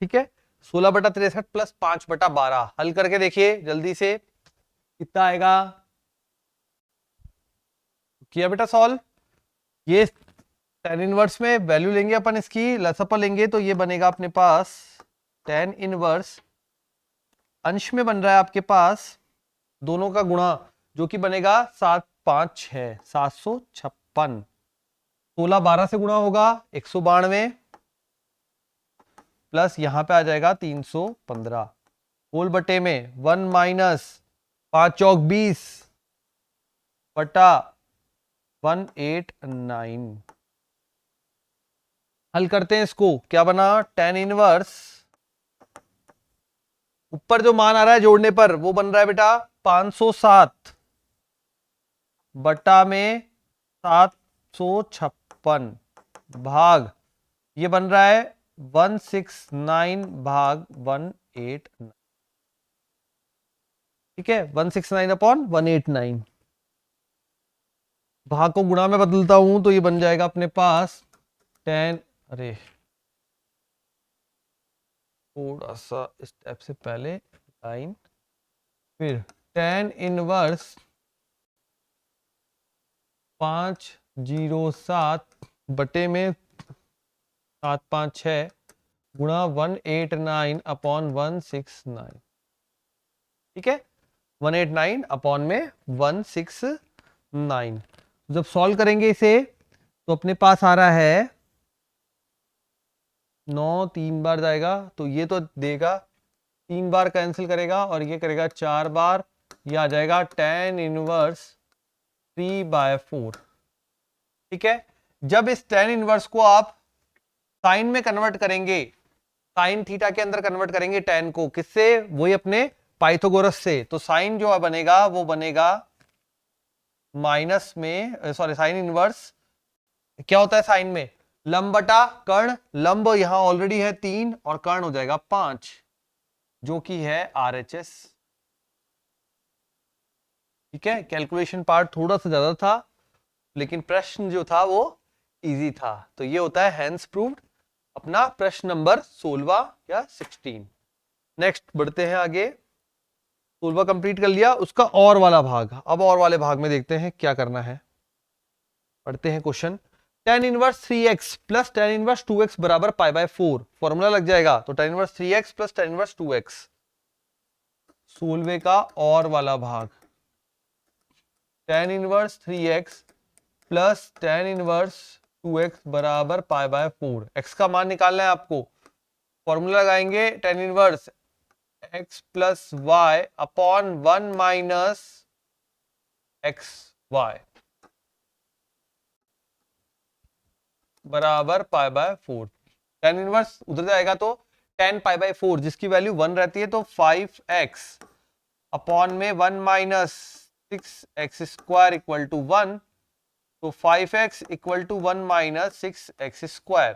ठीक है। 16/63 प्लस 5/12 हल करके देखिए जल्दी से कितना आएगा, किया बेटा सॉल्व। ये tan इनवर्स में वैल्यू लेंगे अपन, इसकी लसअप लेंगे, तो ये बनेगा अपने पास tan इनवर्स, अंश में बन रहा है आपके पास दोनों का गुणा, जो कि बनेगा 7 5 6 756, 16 12 से गुणा होगा 192 प्लस यहां पे आ जाएगा 315, होल बटे में 1 माइनस 5 चौक 20 बटा 189, हल करते हैं इसको, क्या बना tan इनवर्स, ऊपर जो मान आ रहा है जोड़ने पर वो बन रहा है बेटा 507 बटा में 756 भाग ये बन रहा है 169 भाग 189। ठीक है, 169 अपॉन 189। भाग को गुणा में बदलता हूं तो ये बन जाएगा अपने पास 10, अरे थोड़ा सा स्टेप से पहले लाइन, फिर 10 इनवर्स 507 बटे में 756 गुणा 189 अपॉन 169। ठीक है, 189 अपॉन में 169। जब सॉल्व करेंगे इसे तो अपने पास आ रहा है 9 3 बार जाएगा तो ये तो देगा 3 बार कैंसिल करेगा और ये करेगा 4 बार, ये आ जाएगा 10 इनवर्स 3/4। ठीक है, जब इस 10 इनवर्स को आप साइन में कन्वर्ट करेंगे, साइन थीटा के अंदर कन्वर्ट करेंगे 10 को, किससे? वही अपने पाइथागोरस से। तो साइन जो बनेगा वो बनेगा माइनस में, सॉरी साइन इनवर्स क्या होता है साइन में? लंब बटा कर्ण। लंब यहां ऑलरेडी है 3 और कर्ण हो जाएगा 5 जो कि है RHS। ठीक है, कैलकुलेशन पार्ट थोड़ा सा ज्यादा था लेकिन प्रश्न जो था वो इजी था। तो ये होता है हेंस प्रूव्ड अपना प्रश्न नंबर 16 या 16। नेक्स्ट बढ़ते हैं आगे। 16 कंप्लीट कर लिया, उसका और वाला भाग। अब और वाले भाग में देखते हैं क्या करना है। पढ़ते हैं question. tan inverse 3x plus tan inverse 2x बराबर π/4 फॉर्मूला लग जाएगा। तो tan inverse 3x plus tan inverse 2x, 16 का और वाला भाग। tan inverse 3x plus tan inverse 2x बराबर π/4। x का मान निकालना है आपको। फॉर्मूला लगाएंगे tan inverse x plus y upon 1 minus x y बराबर π/4। tan इनवर्स उधर जाएगा तो tan π/4 जिसकी वैल्यू 1 रहती है तो 5x अपॉन में 1 minus 6x square equal to 1। तो 5x equal to 1 minus 6x square,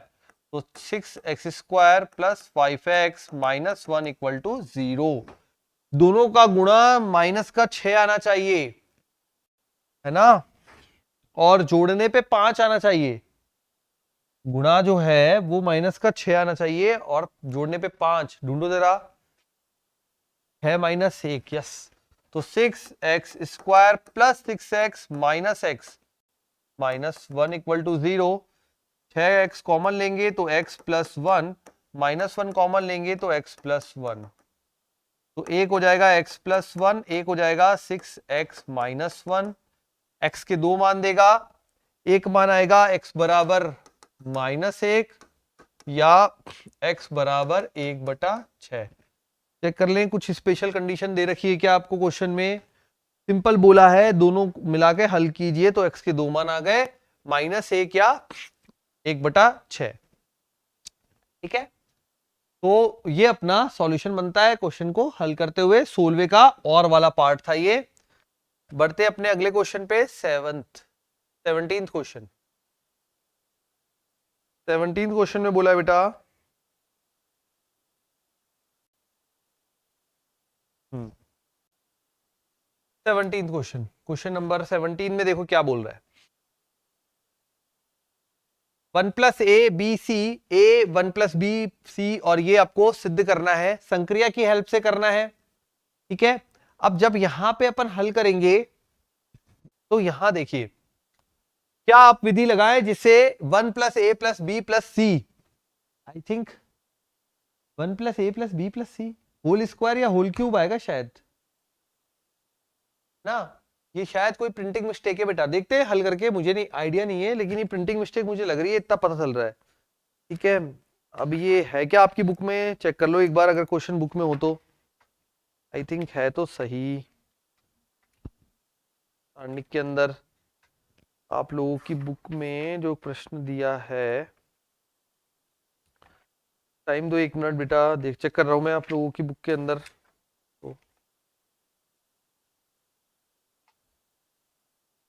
तो 6x square plus 5x minus 1 equal to 0। दोनों का गुणा माइनस का 6 आना चाहिए, है ना, और जोड़ने पे 5 आना चाहिए। गुणा जो है वो माइनस का 6 आना चाहिए और जोड़ने पे 5। ढूंढो जरा, है माइनस 1, यस। तो 6x square plus 6x minus x minus 1 equal to 0। 6x common लेंगे तो x प्लस 1, माइनस 1 कॉमन लेंगे तो x प्लस 1। तो एक हो जाएगा x प्लस 1, एक हो जाएगा 6x माइनस 1। x के दो मान देगा, एक मान आएगा x बराबर -1 या x बराबर 1/6। चेक कर लें, कुछ स्पेशल कंडीशन दे रखी है क्या आपको क्वेश्चन में? सिंपल बोला है दोनों मिला के हल कीजिए तो x के दो मान आ गए, -1 या 1/6। ठीक है, तो ये अपना सॉल्यूशन बनता है क्वेश्चन को हल करते हुए। 16वें का और वाला पार्ट था ये। बढ़ते अपने अगले क्वेश्चन पे, 17th क्वेश्चन। 17th क्वेश्चन में बोला है बेटा 17th क्वेश्चन, क्वेश्चन नंबर 17 में देखो क्या बोल रहा है। 1 plus A B C, A 1 plus B C, और ये आपको सिद्ध करना है, संक्रिया की हेल्प से करना है। ठीक है, अब जब यहां पे अपन हल करेंगे तो यहां देखिए क्या आप विधि लगाएं जिससे 1 plus A plus B plus c, I think 1 plus A plus B plus c whole square या होल क्यूब आएगा शायद ना। ये शायद कोई प्रिंटिंग मिस्टेक है बेटा, देखते हैं हल करके, मुझे नहीं आइडिया नहीं है लेकिन ये प्रिंटिंग मिस्टेक मुझे लग रही है, इतना पता चल रहा है। ठीक है, अब ये है क्या आपकी बुक में? चेक कर लो एक बार, अगर क्वेश्चन बुक में हो तो। आई थिंक है तो सही। सारणिक के अंदर आप लोगों की बुक में जो प्रश्न दिया है, टाइम दो 1 मिनट बेटा, देख चेक कर रहा हूं मैं आप लोगों की बुक के अंदर। तो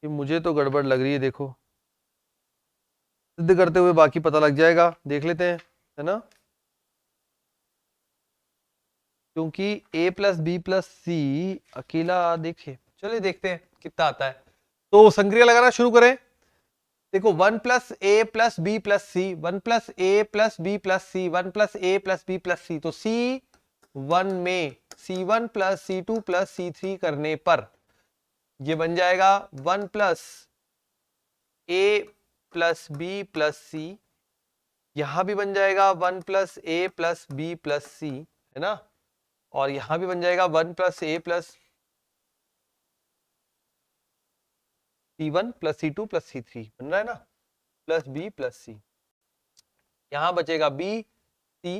ये मुझे तो गड़बड़ लग रही है, देखो सिद्ध करते हुए बाकी पता लग जाएगा, देख लेते हैं, है ना। क्योंकि a प्लस बी प्लस सी अकेला, देखिए चलिए देखते हैं कितना आता है। तो संक्रिया लगाना शुरू करें। देखो 1 प्लस ए प्लस बी प्लस सी, 1 प्लस ए प्लस बी प्लस सी, 1 प्लस ए प्लस बी प्लस सी, तो C1 में C1 plus C2 plus C3 करने पर ये बन जाएगा 1 प्लस ए प्लस बी प्लस सी, यहां भी बन जाएगा 1 प्लस ए प्लस बी प्लस सी, है ना, और यहां भी बन जाएगा 1 प्लस ए plus C1 plus C2 plus C3 बन रहा है ना, प्लस बी प्लस सी, यहां बचेगा बी सी,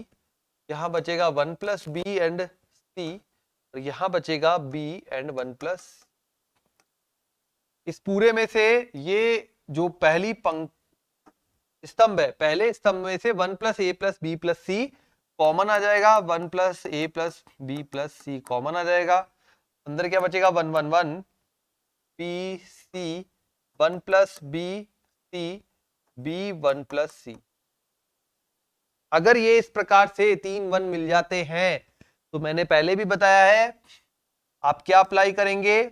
यहां बचेगा 1 प्लस बी एंड सी, और यहां बचेगा बी एंड 1 प्लस। इस पूरे में से ये जो पहली स्तंभ है, पहले स्तंभ में से 1 प्लस ए plus B plus C common आ जाएगा, 1 प्लस ए plus B plus C common आ जाएगा, अंदर क्या बचेगा 1 1 1 B C, 1 plus B C B 1 plus C. अगर ये इस प्रकार से 3 1 मिल जाते हैं तो मैंने पहले भी बताया है आप क्या अप्लाई करेंगे,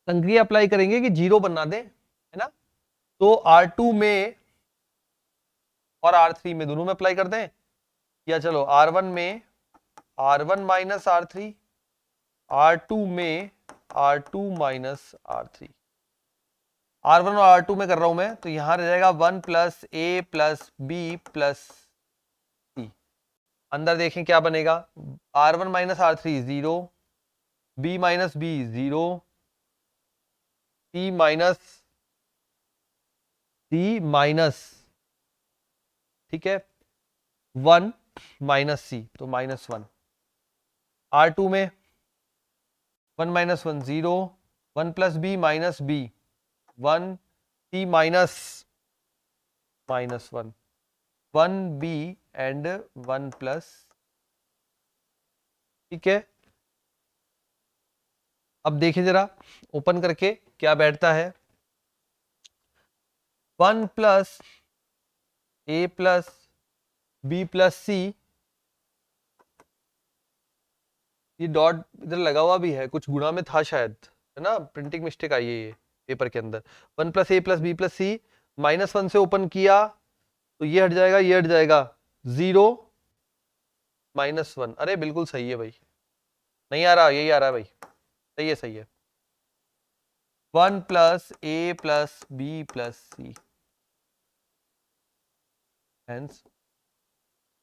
संक्रिया अप्लाई करेंगे कि 0 बना दे, है ना। तो R2 में और R3 में दोनों में अप्लाई कर दें, या चलो R1 में R1 माइनस R3, R2 में R2 माइनस R3, R1 और R2 में कर रहा हूं मैं, तो यहां रह जाएगा 1 प्लस ए प्लस बी प्लस सी, अंदर देखें क्या बनेगा, R1 minus R3 0, B minus b 0, C minus, ठीक है, 1 माइनस सी, तो माइनस 1, R2 में 1 minus 1 0, 1 plus b minus b 1, C minus minus 1, 1 b and 1 plus, ठीक है। अब देखिए जरा ओपन करके क्या बैठता है, 1 प्लस ए प्लस बी प्लस सी, ये डॉट इधर लगा हुआ भी है, कुछ गुणा में था शायद, है ना, प्रिंटिंग मिस्टेक आई है ये पेपर के अंदर। 1 प्लस ए प्लस बी प्लस सी, माइनस 1 से ओपन किया तो ये हट जाएगा, ये हट जाएगा, 0 माइनस 1, अरे बिल्कुल सही है भाई, नहीं आ रहा, यही आ रहा है भाई, सही है सही है, 1 प्लस ए प्लस बी प्लस सी,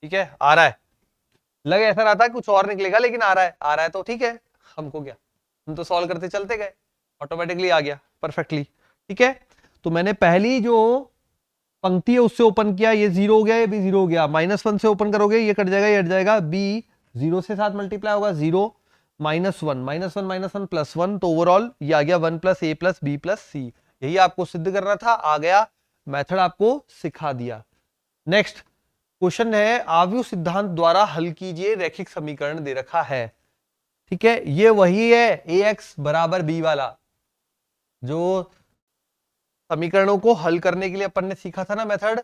ठीक है, आ रहा है, लगे ऐसा रहा था कुछ और निकलेगा लेकिन आ रहा है तो ठीक है, हमको क्या, हम तो सॉल्व करते चलते गए, ऑटोमेटिकली आ गया परफेक्टली, ठीक है। तो मैंने पहली जो पंक्ति है उससे ओपन किया, ये 0 हो गया, ये भी 0 हो गया, माइनस 1 से ओपन करोगे ये कट जाएगा, ये हट जाएगा, बी 0 से साथ मल्टीप्लाई होगा, 0 माइनस 1 माइनस 1 माइनस 1 प्लस 1, तो ओवरऑल ये आ गया 1 प्लस ए प्लस बी प्लस सी, यही आपको सिद्ध करना था, आ गया, मेथड आपको सिखा दिया। नेक्स्ट क्वेश्चन है, आव्यूह सिद्धांत द्वारा हल कीजिए रैखिक समीकरण दे रखा है, ठीक है, ये वही है ax बराबर b वाला, जो समीकरणों को हल करने के लिए अपन ने सीखा था ना मेथड,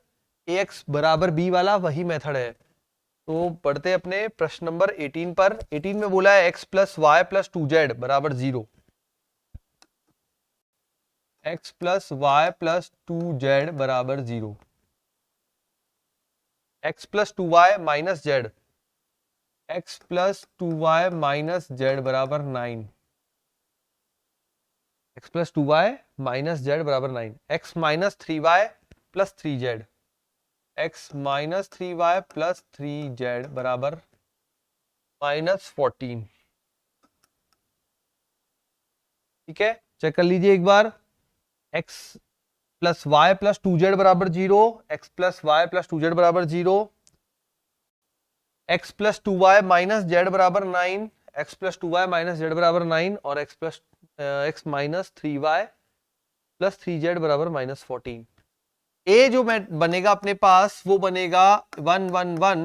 ax बराबर b वाला वही मेथड है। तो पढ़ते अपने प्रश्न नंबर 18 पर। 18 में बोला है x plus y plus 2z बराबर 0, x plus y plus 2z बराबर 0, x plus 2y minus Z, x plus 2y minus Z बराबर 9, x plus 2y minus Z बराबर 9, x minus 3y plus 3z, x minus 3y plus 3z बराबर minus 14, ठीक है, check कर लीजिए एक बार, x plus y plus 2z बराबर 0, x plus y plus 2z बराबर 0, x plus 2y minus Z बराबर 9, x plus 2y minus Z बराबर 9, और x minus 3y plus 3z बराबर माइनस 14। a जो बनेगा अपने पास वो बनेगा 1 1 1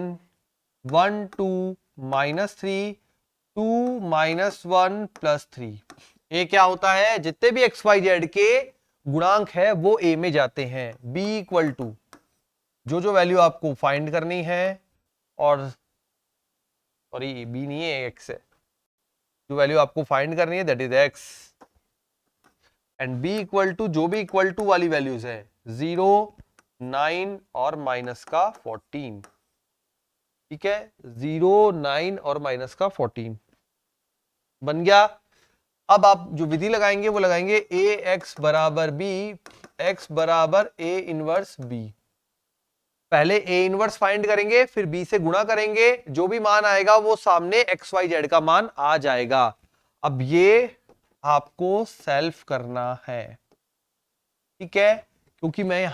1 2 माइनस 3 2 माइनस 1 प्लस 3, ए क्या होता है, जितने भी एक्स वाई जेड के गुणांक है वो ए में जाते हैं। बी इक्वल टू जो जो वैल्यू आपको फाइंड करनी है, और सॉरी बी नहीं है एक्स है, जो वैल्यू आपको फाइंड करनी है that is x, and b equal to जो भी इक्वल टू वाली वैल्यूज है 0, 9 और माइनस का 14। ठीक है, 0, 9 और माइनस का 14 बन गया। अब आप जो विधि लगाएंगे वो लगाएंगे ए एक्स बराबर बी, एक्स बराबर ए इनवर्स बी। पहले ए इनवर्स फाइंड करेंगे, फिर बी से गुणा करेंगे, जो भी मान आएगा वो सामने एक्स वाई जेड का मान आ जाएगा। अब ये आपको सेल्फ करना है, ठीक है, क्योंकि मैं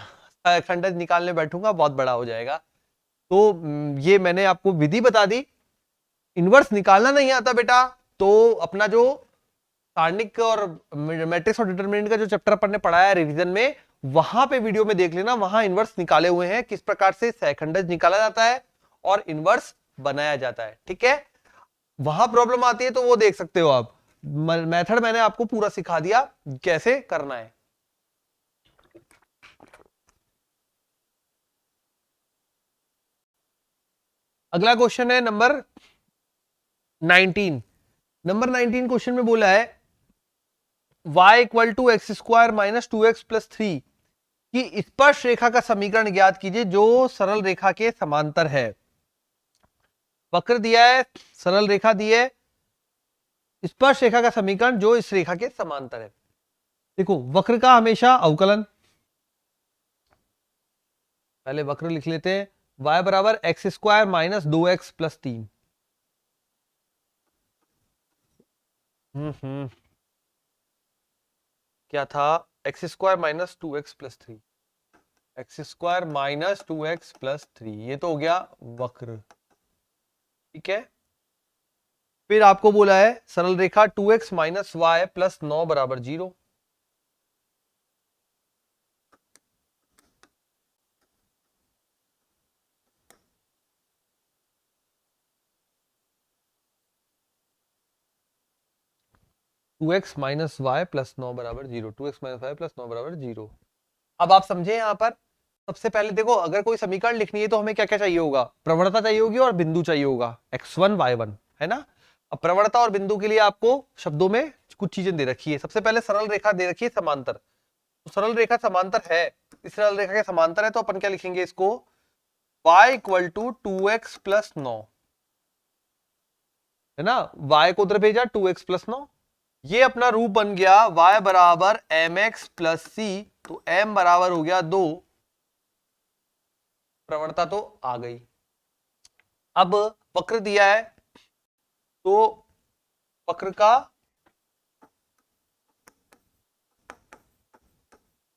खंडज निकालने बैठूंगा बहुत बड़ा हो जाएगा। तो ये मैंने आपको विधि बता दी। इनवर्स निकालना नहीं आता बेटा तो अपना जो सारणिक और मैट्रिक्स और डिटरमिनेंट का जो चैप्टर अपन ने पढ़ाया है रिवीजन में, वहां पे वीडियो में देख लेना, वहां इनवर्स निकाले हुए हैं, किस प्रकार से सहखंडज निकाला जाता है और इनवर्स बनाया जाता है। ठीक है, वहां प्रॉब्लम आती है तो वो देख सकते हो आप। मेथड मैंने आपको पूरा सिखा दिया कैसे करना है। अगला क्वेश्चन है नंबर 19। नंबर 19 क्वेश्चन में बोला है y equal to x square minus 2x plus 3 की स्पर्श रेखा का समीकरण ज्ञात कीजिए जो सरल रेखा के समांतर है। वक्र दिया है, सरल रेखा दी है, स्पर्श रेखा का समीकरण जो इस रेखा के समांतर है। देखो वक्र का हमेशा अवकलन, पहले वक्र लिख लेते हैं, y बराबर x square minus 2x plus 3। क्या था, x square minus 2x plus 3, x square minus 2x plus 3, ये तो हो गया वक्र। ठीक है, फिर आपको बोला है सरल रेखा 2x माइनस वाई प्लस 9 बराबर 0। Two x minus y plus 9 बराबर 0, 2x माइनस वाई प्लस 9 बराबर 0। अब आप समझे यहां पर, सबसे पहले देखो अगर कोई समीकरण लिखनी है तो हमें क्या क्या चाहिए होगा, प्रवणता चाहिए होगी और बिंदु चाहिए होगा x1 y1, है ना। अब प्रवणता और बिंदु के लिए आपको शब्दों में कुछ चीजें दे रखी है। सबसे पहले सरल रेखा दे रखी है समांतर, तो सरल रेखा समांतर है, इस सरल रेखा के समांतर है, तो अपन क्या लिखेंगे इसको, y equal to 2x plus 9, है ना, y को उधर भेजा 2x प्लस 9, ये अपना रूप बन गया y बराबर mx प्लस सी, तो m बराबर हो गया 2, प्रवणता तो आ गई। अब वक्र दिया है तो वक्र का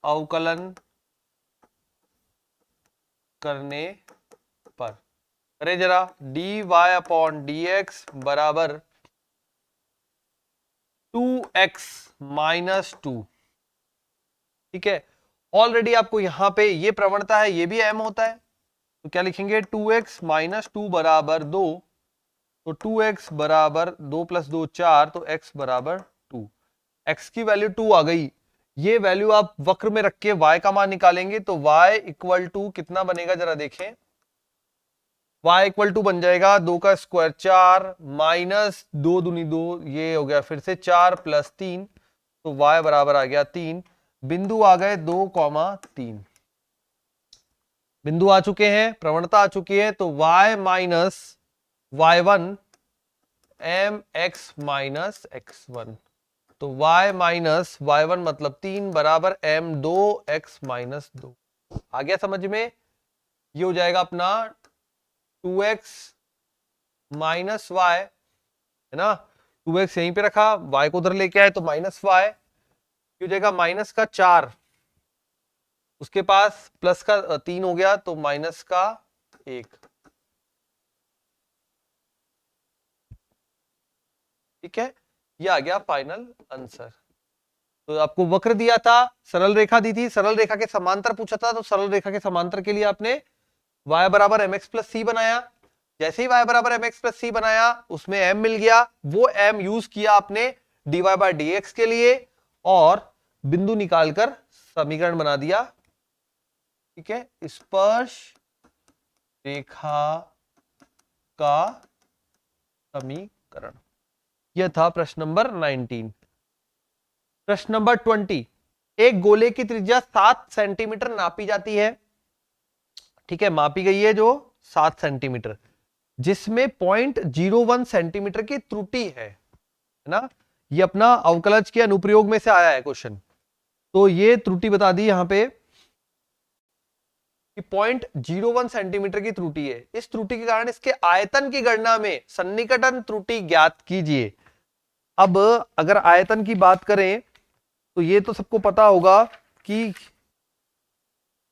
अवकलन करने पर, अरे जरा dy अपॉन dx बराबर 2x माइनस 2। ठीक है, ऑलरेडी आपको यहां पे ये प्रवणता है, ये भी m होता है, तो क्या लिखेंगे 2x माइनस 2 बराबर 2, तो 2x बराबर 2 प्लस 2 4, तो x बराबर 2। x की वैल्यू 2 आ गई, ये वैल्यू आप वक्र में रख के y का मान निकालेंगे तो y इक्वल टू कितना बनेगा जरा देखें, y इक्वल टू बन जाएगा 2 का स्क्वायर 4 माइनस 2 दूनी 2, ये हो गया फिर से 4 प्लस 3, तो y बराबर आ गया 3। बिंदु आ गए 2,3, बिंदु आ चुके हैं, प्रवणता आ चुकी है, तो y minus y1 mx minus x1, तो y माइनस y1 मतलब 3 बराबर m2 x माइनस 2। आ गया समझ में, ये हो जाएगा अपना 2x माइनस y, है ना, 2x यहीं पे रखा, y को उधर लेके आए तो माइनस y, हो जाएगा माइनस का 4, उसके पास प्लस का 3 हो गया, तो माइनस का 1। ठीक है, ये आ गया फाइनल आंसर। तो आपको वक्र दिया था, सरल रेखा दी थी, सरल रेखा के समांतर पूछा था, तो सरल रेखा के समांतर के लिए आपने y बराबर mx प्लस सी बनाया, जैसे ही y बराबर mx प्लस सी बनाया उसमें m मिल गया, वो m यूज किया आपने dy बाय dx के लिए और बिंदु निकालकर समीकरण बना दिया। ठीक है, स्पर्श रेखा का समीकरण। यह था प्रश्न नंबर 19। प्रश्न नंबर 20, एक गोले की त्रिज्या 7 सेंटीमीटर नापी जाती है। ठीक है, मापी गई है जो 7 सेंटीमीटर, जिसमें 0.01 सेंटीमीटर की त्रुटि है ना। ये अपना अवकलज के अनुप्रयोग में से आया है क्वेश्चन। तो ये त्रुटि बता दी यहां पे कि 0.01 सेंटीमीटर की त्रुटि है। इस त्रुटि के कारण इसके आयतन की गणना में सन्निकटन त्रुटि ज्ञात कीजिए। अब अगर आयतन की बात करें तो ये तो सबको पता होगा कि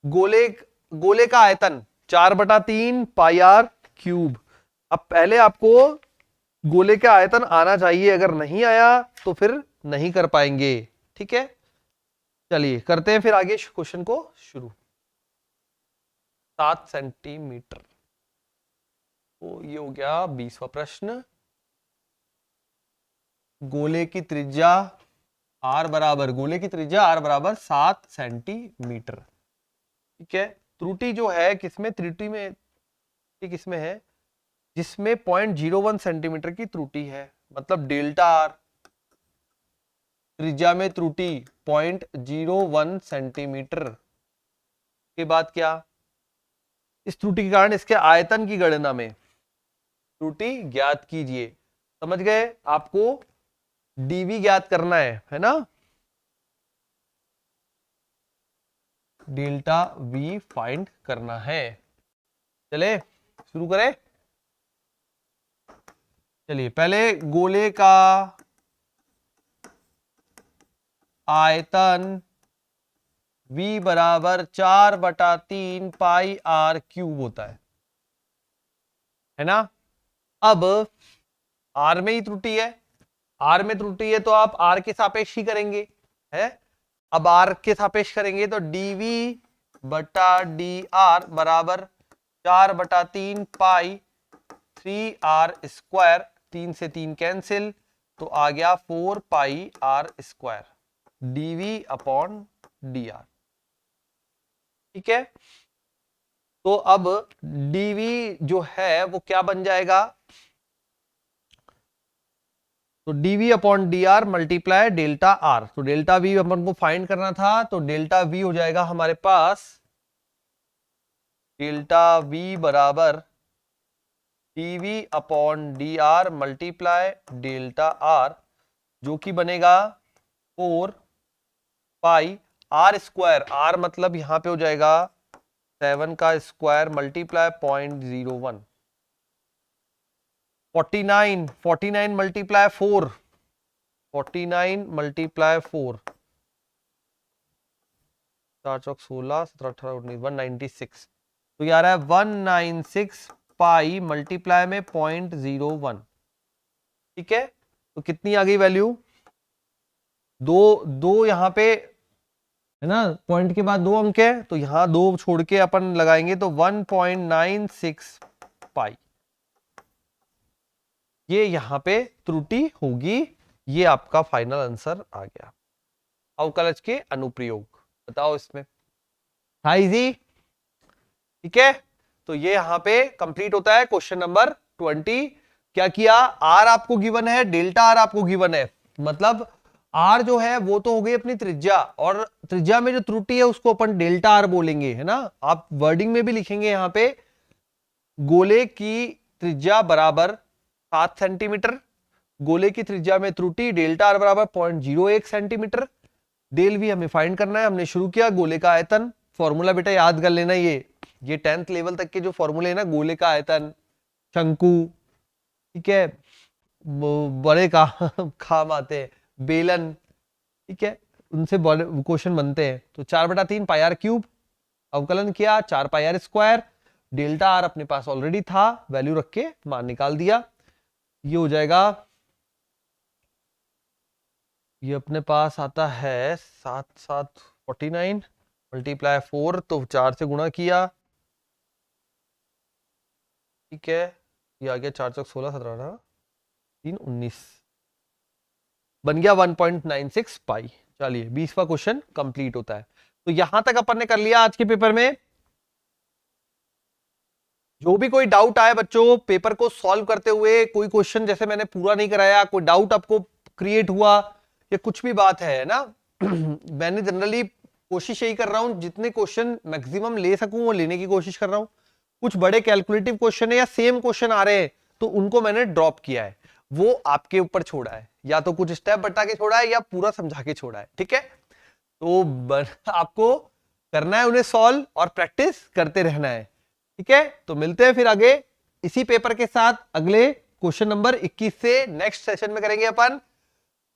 गोले का आयतन 4/3 पाई आर क्यूब। अब पहले आपको गोले का आयतन आना चाहिए, अगर नहीं आया तो फिर नहीं कर पाएंगे। ठीक है, चलिए करते हैं फिर आगे क्वेश्चन को शुरू। 7 सेंटीमीटर, तो ये हो गया 20वां प्रश्न। गोले की त्रिज्या r बराबर 7 सेंटीमीटर। ठीक है, त्रुटि जो है किसमें, त्रुटि में किसमें है, जिसमें 0.01 सेंटीमीटर की त्रुटि है, मतलब डेल्टा आर। त्रिज्या में त्रुटि 0.01 सेंटीमीटर के बाद क्या, इस त्रुटि के कारण इसके आयतन की गणना में त्रुटि ज्ञात कीजिए। समझ गए, आपको डीवी ज्ञात करना है ना, डेल्टा वी फाइंड करना है। चले शुरू करें। चलिए पहले गोले का आयतन v बराबर 4/3 पाई आर क्यूब होता है ना। अब r में ही त्रुटि है, r में त्रुटि है तो आप r के सापेक्ष ही करेंगे है। अब r के सापेक्ष करेंगे तो dv बटा dr बराबर 4/3 पाई 3r स्क्वायर, 3 से 3 कैंसिल, तो आ गया 4 pi R square dv upon dr। ठीक है, तो अब dv जो है वो क्या बन जाएगा, तो dv upon dr multiply delta r। तो डेल्टा v अपन को फाइंड करना था, तो डेल्टा v हो जाएगा हमारे पास डेल्टा v बराबर dv upon dr multiply delta r, जो कि बनेगा 4 पाई आर स्क्वायर। आर मतलब यहां पे हो जाएगा 7 का स्क्वायर मल्टीप्लाई 0.01, 49 मल्टीप्लाई 4, 49 मल्टीप्लाई 4, 4 चौक 16, 17 18 19, 196। तो ये आ रहा है 196 पाई मल्टीप्लाई में 0.01। ठीक है, तो कितनी आ गई वैल्यू, दो यहां पे है ना, पॉइंट के बाद 2 अंक है तो यहां 2 छोड़ के अपन लगाएंगे तो 1.96 पाई, ये यहां पे त्रुटि होगी। ये आपका फाइनल आंसर आ गया। अवकलज के अनुप्रयोग बताओ इसमें, इजी। ठीक है, तो ये यहां पे कंप्लीट होता है क्वेश्चन नंबर 20। क्या किया, आर आपको गिवन है, डेल्टा आर आपको गिवन है, मतलब आर जो है वो तो हो गई अपनी त्रिज्या, और त्रिज्या में जो त्रुटि है उसको अपन डेल्टा आर बोलेंगे है ना। आप वर्डिंग में भी लिखेंगे यहां पे गोले की त्रिज्या बराबर 7 सेंटीमीटर, गोले की त्रिज्या में त्रुटि डेल्टा आर बराबर 0.01 सेंटीमीटर। डेल वी हमें फाइंड करना है। हमने शुरू किया गोले का आयतन, फॉर्मूला बेटा याद कर लेना, ये 10th लेवल तक के जो फॉर्मूले है ना, गोले का आयतन, शंकु, ठीक है, बड़े का काम आते हैं, बेलन, ठीक है, उनसे क्वेश्चन बनते हैं। तो 4/3 पाई आर क्यूब, अवकलन किया 4 pi R square, delta R अपने पास ऑलरेडी था, वैल्यू रख के मान निकाल दिया। ये हो जाएगा, ये अपने पास आता है 7 7 49 मल्टीप्लाई 4, तो 4 से गुणा किया, ठीक है, ये आ गया 4 चौक 16 17 18 3 19, बन गया 1.96 पाई। चलिए 20वां क्वेश्चन कंप्लीट होता है। तो यहां तक अपन ने कर लिया आज के पेपर में। जो भी कोई डाउट आए बच्चों पेपर को सॉल्व करते हुए, कोई क्वेश्चन जैसे मैंने पूरा नहीं कराया, कोई डाउट आपको क्रिएट हुआ या कुछ भी बात है ना मैंने जनरली कोशिश यही कर रहा हूं जितने क्वेश्चन मैक्सिमम ले सकूं वो लेने की कोशिश कर रहा हूं। कुछ बड़े कैलकुलेटिव क्वेश्चन है या सेम क्वेश्चन आ रहे हैं तो उनको मैंने ड्रॉप किया है, वो आपके ऊपर छोड़ा है, या तो कुछ स्टेप बता के छोड़ा है या पूरा समझा के छोड़ा है। ठीक है, तो आपको करना है उन्हें सॉल्व और प्रैक्टिस करते रहना है। ठीक है, तो मिलते हैं फिर आगे इसी पेपर के साथ अगले क्वेश्चन नंबर 21 से नेक्स्ट सेशन में करेंगे अपन।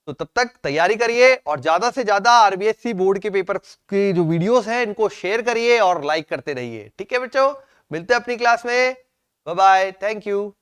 तो तब तक तैयारी करिए और ज्यादा से ज्यादा आरबीएससी बोर्ड के पेपर की जो वीडियोस हैं इनको शेयर करिए और लाइक करते रहिए। ठीक है बच्चों, मिलते हैं अपनी क्लास में। Bye bye, thank you.